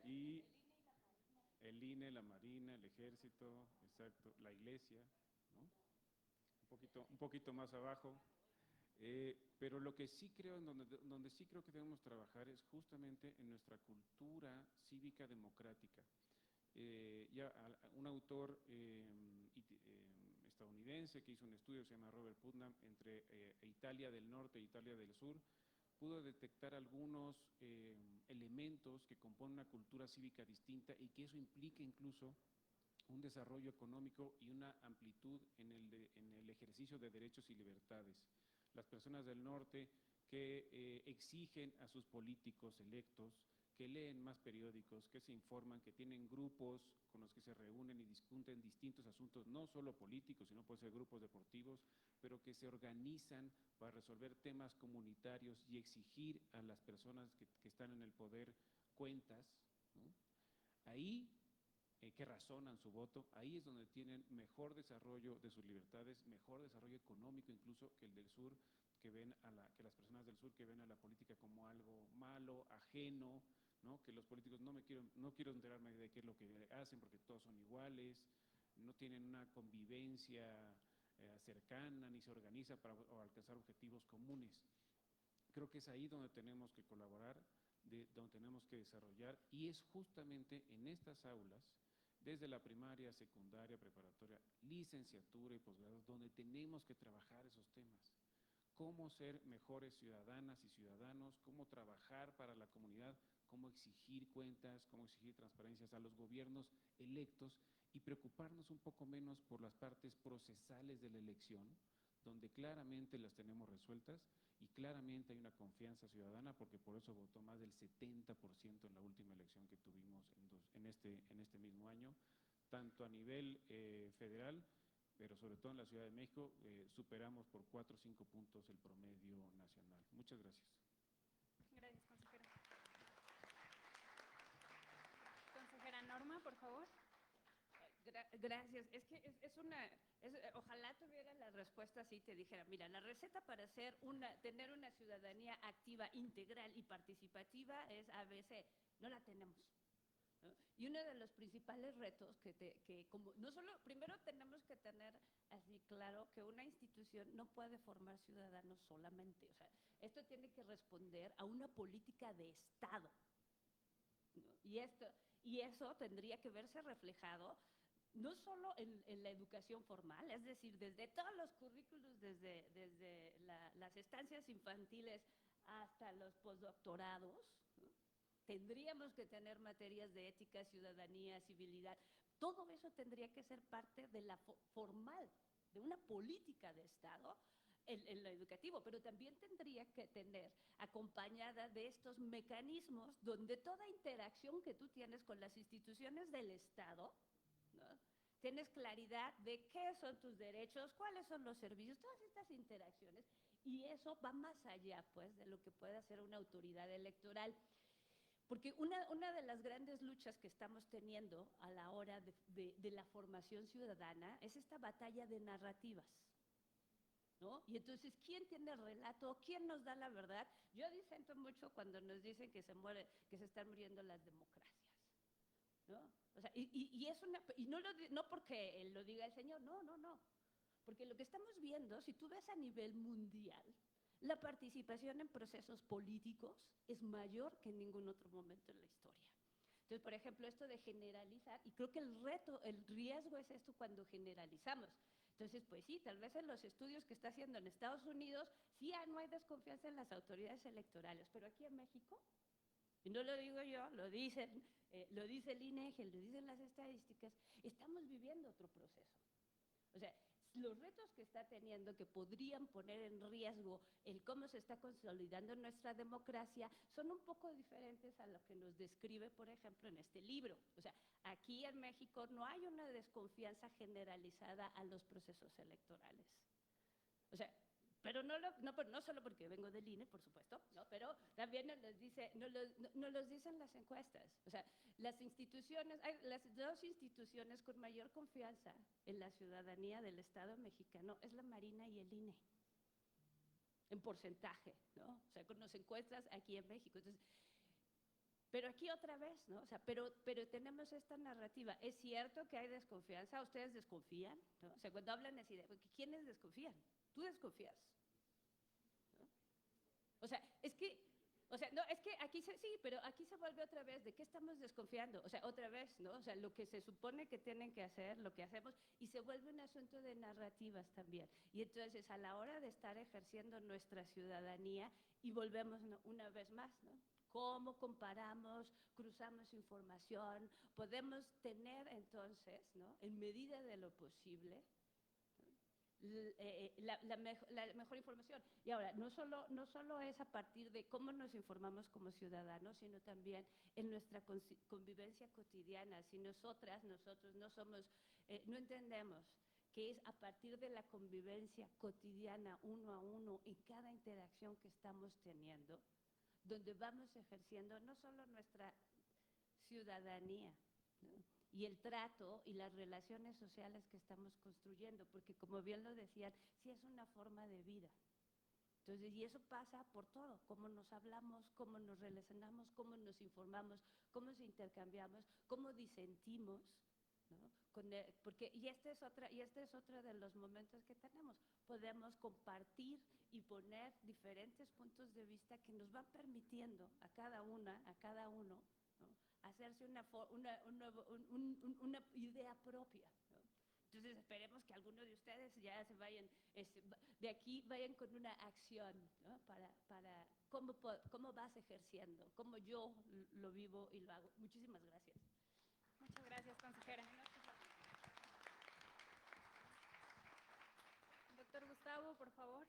Y el INE, la Marina, el ejército, exacto, la iglesia, ¿no? Un poquito más abajo. Pero lo que sí creo, donde sí creo que debemos trabajar es justamente en nuestra cultura cívica democrática. Un autor estadounidense que hizo un estudio, se llama Robert Putnam, entre Italia del Norte e Italia del Sur, pudo detectar algunos elementos que componen una cultura cívica distinta y que eso implica incluso un desarrollo económico y una amplitud en el ejercicio de derechos y libertades. Las personas del norte que exigen a sus políticos electos, que leen más periódicos, que se informan, que tienen grupos con los que se reúnen y discuten distintos asuntos, no solo políticos, sino puede ser grupos deportivos, pero que se organizan para resolver temas comunitarios y exigir a las personas que están en el poder cuentas, ¿no? Ahí que razonan su voto, ahí es donde tienen mejor desarrollo de sus libertades, mejor desarrollo económico incluso que el del sur, que las personas del sur que ven a la política como algo malo, ajeno, ¿no? Que los políticos no quiero enterarme de qué es lo que hacen porque todos son iguales, no tienen una convivencia cercana ni se organiza para alcanzar objetivos comunes. Creo que es ahí donde tenemos que colaborar, donde tenemos que desarrollar, y es justamente en estas aulas, desde la primaria, secundaria, preparatoria, licenciatura y posgrado, donde tenemos que trabajar esos temas. Cómo ser mejores ciudadanas y ciudadanos, cómo trabajar para la comunidad, cómo exigir cuentas, cómo exigir transparencias a los gobiernos electos y preocuparnos un poco menos por las partes procesales de la elección, donde claramente las tenemos resueltas y claramente hay una confianza ciudadana, porque por eso votó más del 70% en la última elección que tuvimos en este mismo año, tanto a nivel federal, pero sobre todo en la Ciudad de México, superamos por 4 o 5 puntos el promedio nacional. Muchas gracias. Gracias, consejero. Consejera Norma, por favor. Gracias. Es que ojalá tuviera la respuesta así, te dijera, mira, la receta para tener una ciudadanía activa, integral y participativa es ABC. No la tenemos, ¿no? Y uno de los principales retos no solo, primero tenemos que tener así claro que una institución no puede formar ciudadanos solamente. O sea, esto tiene que responder a una política de Estado, ¿no? Y eso tendría que verse reflejado no solo en la educación formal, es decir, desde todos los currículos, desde las estancias infantiles hasta los postdoctorados, ¿no? Tendríamos que tener materias de ética, ciudadanía, civilidad. Todo eso tendría que ser parte de la formal, de una política de Estado en lo educativo, pero también tendría que tener acompañada de estos mecanismos donde toda interacción que tú tienes con las instituciones del Estado, ¿no? Tienes claridad de qué son tus derechos, cuáles son los servicios, todas estas interacciones, y eso va más allá, pues, de lo que puede hacer una autoridad electoral. Porque una de las grandes luchas que estamos teniendo a la hora de la formación ciudadana es esta batalla de narrativas, ¿no? Y entonces, ¿quién tiene el relato? ¿Quién nos da la verdad? Yo disento mucho cuando nos dicen que se están muriendo las democracias, ¿no? O sea, y no porque lo diga el señor, no. Porque lo que estamos viendo, si tú ves a nivel mundial, la participación en procesos políticos es mayor que en ningún otro momento en la historia. Entonces, por ejemplo, esto de generalizar, y creo que el riesgo es esto cuando generalizamos. Entonces, pues sí, tal vez en los estudios que está haciendo en Estados Unidos, sí no hay desconfianza en las autoridades electorales, pero aquí en México, y no lo digo yo, lo dice el INEGI, lo dicen las estadísticas, estamos viviendo otro proceso. O sea, los retos que está teniendo, que podrían poner en riesgo el cómo se está consolidando nuestra democracia, son un poco diferentes a lo que nos describe, por ejemplo, en este libro. O sea, aquí en México no hay una desconfianza generalizada a los procesos electorales. O sea, pero no solo porque vengo del INE, por supuesto, ¿no? Pero también nos los dicen las encuestas. O sea, las instituciones, las dos instituciones con mayor confianza en la ciudadanía del Estado mexicano es la Marina y el INE, en porcentaje, ¿no? O sea, con las encuestas aquí en México. Entonces, pero aquí otra vez, ¿no? O sea, pero tenemos esta narrativa. Es cierto que hay desconfianza, ustedes desconfían, ¿no? O sea, cuando hablan así de, ¿quiénes desconfían? Tú desconfías, ¿no? O sea, no, es que aquí sí, pero aquí se vuelve otra vez, ¿de qué estamos desconfiando? O sea, otra vez, ¿no? O sea, lo que se supone que tienen que hacer, lo que hacemos, y se vuelve un asunto de narrativas también. Y entonces, a la hora de estar ejerciendo nuestra ciudadanía, y volvemos una vez más, ¿no? ¿Cómo comparamos, cruzamos información? Podemos tener entonces, ¿no? En medida de lo posible, la mejor información. Y ahora, no solo es a partir de cómo nos informamos como ciudadanos, sino también en nuestra convivencia cotidiana. Si nosotros no somos, no entendemos que es a partir de la convivencia cotidiana, uno a uno, en cada interacción que estamos teniendo, donde vamos ejerciendo no solo nuestra ciudadanía, ¿no? Y el trato y las relaciones sociales que estamos construyendo, porque como bien lo decían, sí es una forma de vida. Entonces, y eso pasa por todo, cómo nos hablamos, cómo nos relacionamos, cómo nos informamos, cómo se intercambiamos, cómo disentimos, ¿no? Y este es otro de los momentos que tenemos. Podemos compartir y poner diferentes puntos de vista que nos van permitiendo a cada uno, ¿no? Hacerse una idea propia, ¿no? Entonces esperemos que algunos de ustedes ya se vayan, de aquí vayan con una acción, ¿no? Para cómo vas ejerciendo, cómo yo lo vivo y lo hago. Muchísimas gracias. Muchas gracias, consejera. Doctor Gustavo, por favor.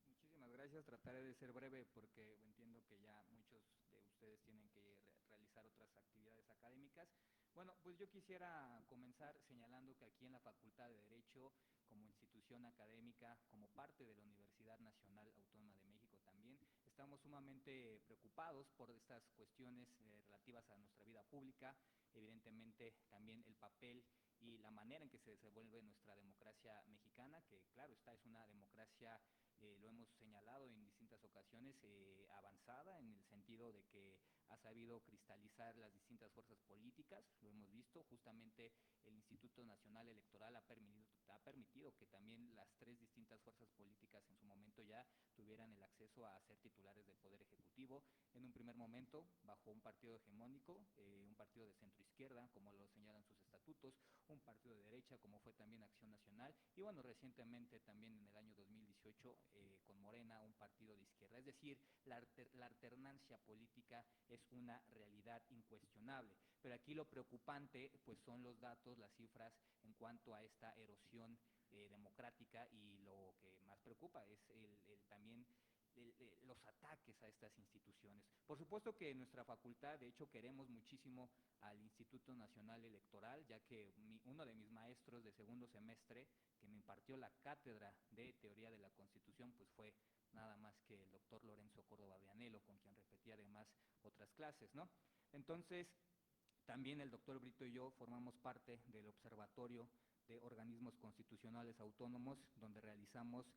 Muchísimas gracias. Trataré de ser breve porque entiendo que ya muchos de ustedes tienen que realizar otras actividades académicas. Bueno, pues yo quisiera comenzar señalando que aquí en la Facultad de Derecho, como institución académica, como parte de la Universidad Nacional Autónoma de México también, estamos sumamente preocupados por estas cuestiones relativas a nuestra vida pública, evidentemente también el papel y la manera en que se desenvuelve nuestra democracia mexicana, que claro está, es una democracia, lo hemos señalado en distintas ocasiones, avanzada en el sentido de que ha sabido cristalizar las distintas fuerzas políticas, lo hemos visto, justamente el Instituto Nacional Electoral ha permitido que también las tres distintas fuerzas políticas en su momento ya tuvieran el acceso a ser titulares del Poder Ejecutivo, en un primer momento bajo un partido hegemónico, un partido de centroizquierda, como lo señalan sus estatutos, un partido de derecha, como fue también Acción Nacional, y bueno, recientemente también en el año 2018 con Morena, un partido de izquierda. Es decir, la alternancia política es una realidad incuestionable. Pero aquí lo preocupante pues son los datos, las cifras en cuanto a esta erosión democrática, y lo que más preocupa es también los ataques a estas instituciones. Por supuesto que en nuestra facultad, de hecho, queremos muchísimo al Instituto Nacional Electoral, ya que uno de mis maestros de segundo semestre, que me impartió la cátedra de Teoría de la Constitución, pues fue nada más que el doctor Lorenzo Córdoba de Anhelo, con quien repetí además otras clases, ¿no? Entonces, también el doctor Brito y yo formamos parte del Observatorio de Organismos Constitucionales Autónomos, donde realizamos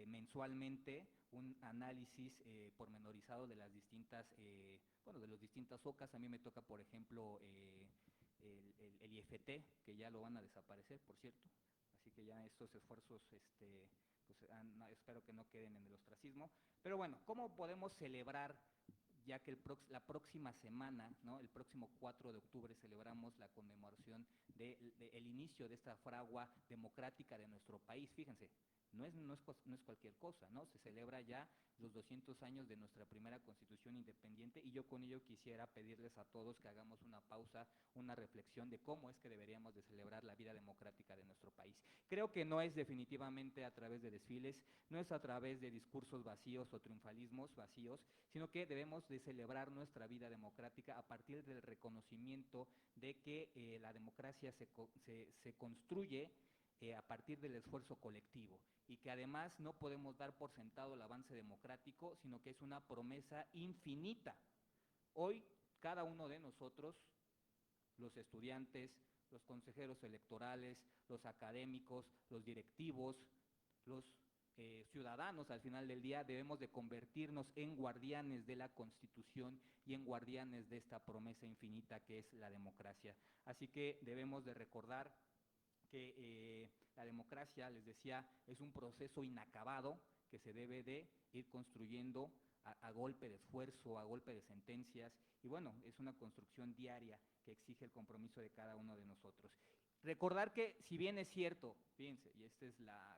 mensualmente un análisis pormenorizado de las distintas, de las distintas OCAs. A mí me toca, por ejemplo, el IFT, que ya lo van a desaparecer, por cierto, así que ya estos esfuerzos, espero que no queden en el ostracismo. Pero bueno, ¿cómo podemos celebrar, ya que la próxima semana, ¿no? El próximo 4 de octubre celebramos la conmemoración del inicio de esta fragua democrática de nuestro país? Fíjense, no es cualquier cosa, ¿no? Se celebra ya los 200 años de nuestra primera Constitución independiente, y yo con ello quisiera pedirles a todos que hagamos una pausa, una reflexión de cómo es que deberíamos de celebrar la vida democrática de nuestro país. Creo que no es definitivamente a través de desfiles, no es a través de discursos vacíos o triunfalismos vacíos, sino que debemos de celebrar nuestra vida democrática a partir del reconocimiento de que la democracia se construye a partir del esfuerzo colectivo y que además no podemos dar por sentado el avance democrático, sino que es una promesa infinita. Hoy, cada uno de nosotros, los estudiantes, los consejeros electorales, los académicos, los directivos, los ciudadanos al final del día, debemos de convertirnos en guardianes de la Constitución y en guardianes de esta promesa infinita que es la democracia. Así que debemos de recordar que la democracia, les decía, es un proceso inacabado que se debe de ir construyendo a golpe de esfuerzo, a golpe de sentencias, y bueno, es una construcción diaria que exige el compromiso de cada uno de nosotros. Recordar que, si bien es cierto, fíjense, y esta es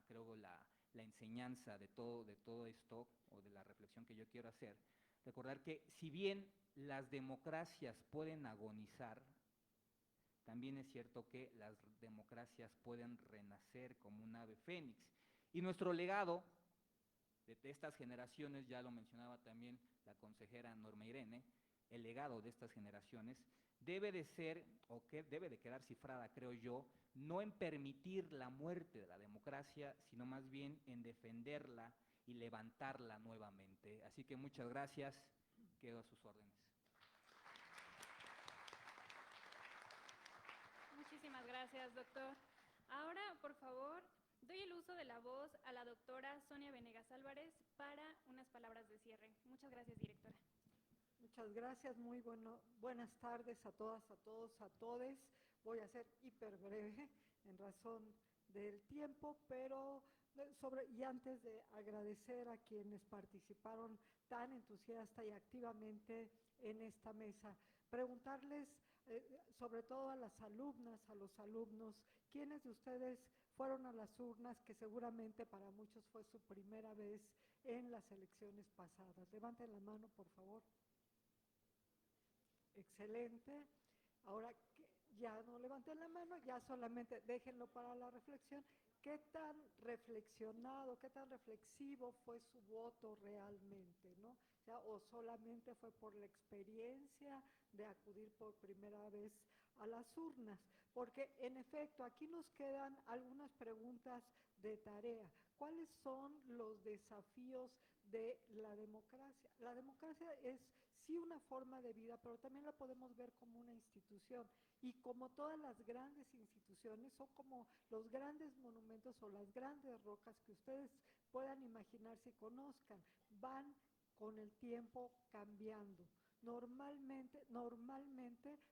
creo la enseñanza de todo esto, o de la reflexión que yo quiero hacer, recordar que si bien las democracias pueden agonizar, también es cierto que las democracias pueden renacer como un ave fénix. Y nuestro legado de estas generaciones, ya lo mencionaba también la consejera Norma Irene, el legado de estas generaciones debe de ser, o que debe de quedar cifrada, creo yo, no en permitir la muerte de la democracia, sino más bien en defenderla y levantarla nuevamente. Así que muchas gracias, quedo a sus órdenes. Muchísimas gracias, doctor. Ahora, por favor, doy el uso de la voz a la doctora Sonia Venegas Álvarez para unas palabras de cierre. Muchas gracias, directora. Muchas gracias, buenas tardes a todas, a todos, a todes. Voy a ser hiper breve en razón del tiempo, pero y antes de agradecer a quienes participaron tan entusiasta y activamente en esta mesa, preguntarles sobre todo a las alumnas, a los alumnos, ¿quiénes de ustedes fueron a las urnas, que seguramente para muchos fue su primera vez en las elecciones pasadas? Levanten la mano, por favor. Excelente. Ahora, ya no levanten la mano, ya solamente déjenlo para la reflexión. ¿Qué tan reflexionado, qué tan reflexivo fue su voto realmente, ¿no? O solamente fue por la experiencia de acudir por primera vez a las urnas? Porque, en efecto, aquí nos quedan algunas preguntas de tarea. ¿Cuáles son los desafíos de la democracia? La democracia es sí una forma de vida, pero también la podemos ver como una institución. Y como todas las grandes instituciones, son como los grandes monumentos o las grandes rocas que ustedes puedan imaginarse y conozcan. Van con el tiempo cambiando. Normalmente,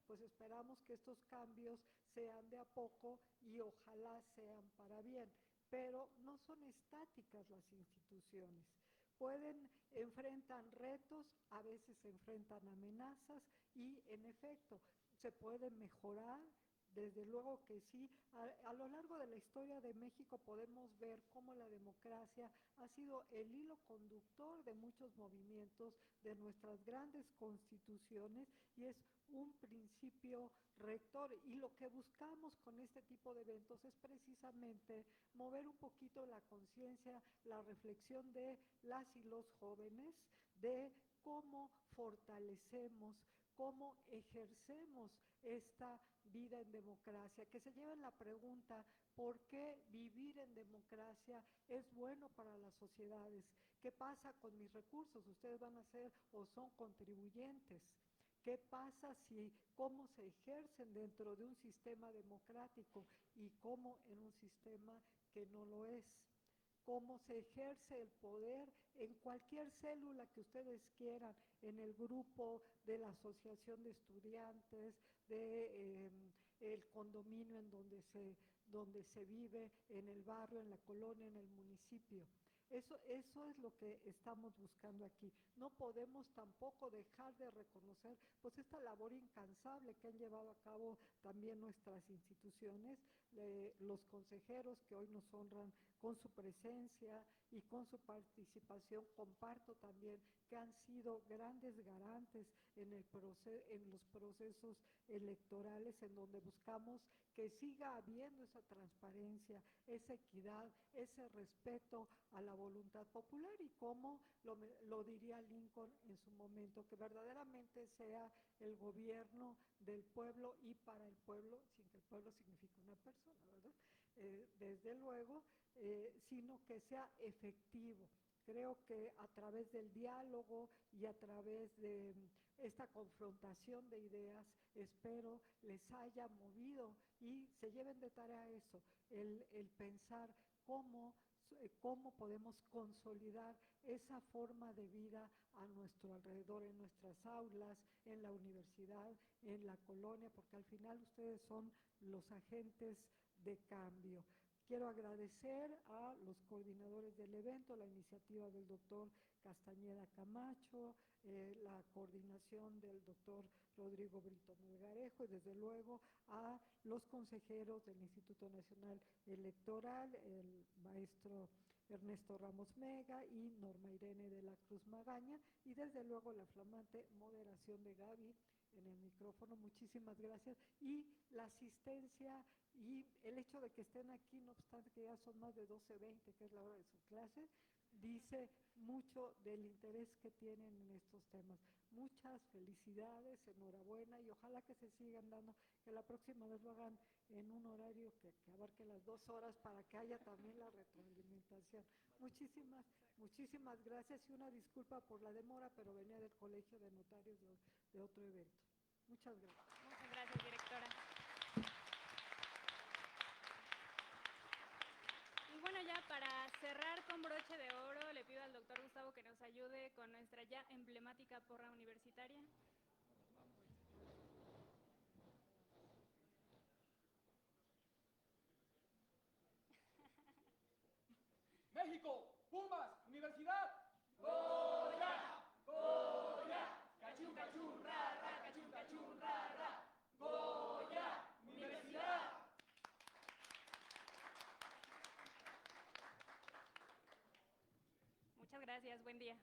pues esperamos que estos cambios sean de a poco y ojalá sean para bien, pero no son estáticas las instituciones. Enfrentan retos, a veces enfrentan amenazas y, en efecto, se puede mejorar, desde luego que sí. A lo largo de la historia de México podemos ver cómo la democracia ha sido el hilo conductor de muchos movimientos, de nuestras grandes constituciones, y es un principio rector. Y lo que buscamos con este tipo de eventos es precisamente mover un poquito la conciencia, la reflexión de las y los jóvenes, de cómo fortalecemos, cómo ejercemos esta vida en democracia, que se lleven la pregunta: ¿por qué vivir en democracia es bueno para las sociedades? ¿Qué pasa con mis recursos? Ustedes van a ser o son contribuyentes. ¿Qué pasa cómo se ejercen dentro de un sistema democrático y cómo en un sistema que no lo es? ¿Cómo se ejerce el poder en cualquier célula que ustedes quieran, en el grupo de la asociación de estudiantes, el condominio en donde se vive, en el barrio, en la colonia, en el municipio? Eso es lo que estamos buscando aquí. No podemos tampoco dejar de reconocer pues esta labor incansable que han llevado a cabo también nuestras instituciones, los consejeros que hoy nos honran con su presencia y con su participación. Comparto también que han sido grandes garantes en los procesos electorales, en donde buscamos que siga habiendo esa transparencia, esa equidad, ese respeto a la voluntad popular, y como lo diría Lincoln en su momento, que verdaderamente sea el gobierno del pueblo y para el pueblo, sin que el pueblo signifique una persona, ¿verdad? desde luego, sino que sea efectivo. Creo que a través del diálogo y a través de esta confrontación de ideas, espero les haya movido y se lleven de tarea eso, el pensar cómo podemos consolidar esa forma de vida a nuestro alrededor, en nuestras aulas, en la universidad, en la colonia, porque al final ustedes son los agentes de cambio. Quiero agradecer a los coordinadores del evento, la iniciativa del doctor Castañeda Camacho, la coordinación del doctor Rodrigo Brito Melgarejo y desde luego a los consejeros del Instituto Nacional Electoral, el maestro Ernesto Ramos Mega y Norma Irene de la Cruz Magaña, y desde luego la flamante moderación de Gaby en el micrófono. Muchísimas gracias. Y la asistencia y el hecho de que estén aquí, no obstante que ya son más de 12:20, que es la hora de su clase, dice mucho del interés que tienen en estos temas. Muchas felicidades, enhorabuena, y ojalá que se sigan dando, que la próxima vez lo hagan en un horario que abarque las 2 horas para que haya también la retroalimentación. Muchísimas gracias y una disculpa por la demora, pero venía del Colegio de Notarios de otro evento. Muchas gracias. Muchas gracias, directora. Y bueno, ya para cerrar con broche de oro, le pido al doctor Gustavo que nos ayude con nuestra ya emblemática porra universitaria. México, Pumas, Universidad. Goya, Goya, cachú, cachú, ra, ra, cachú, cachú, ra, ra. Goya, Universidad. Muchas gracias, buen día.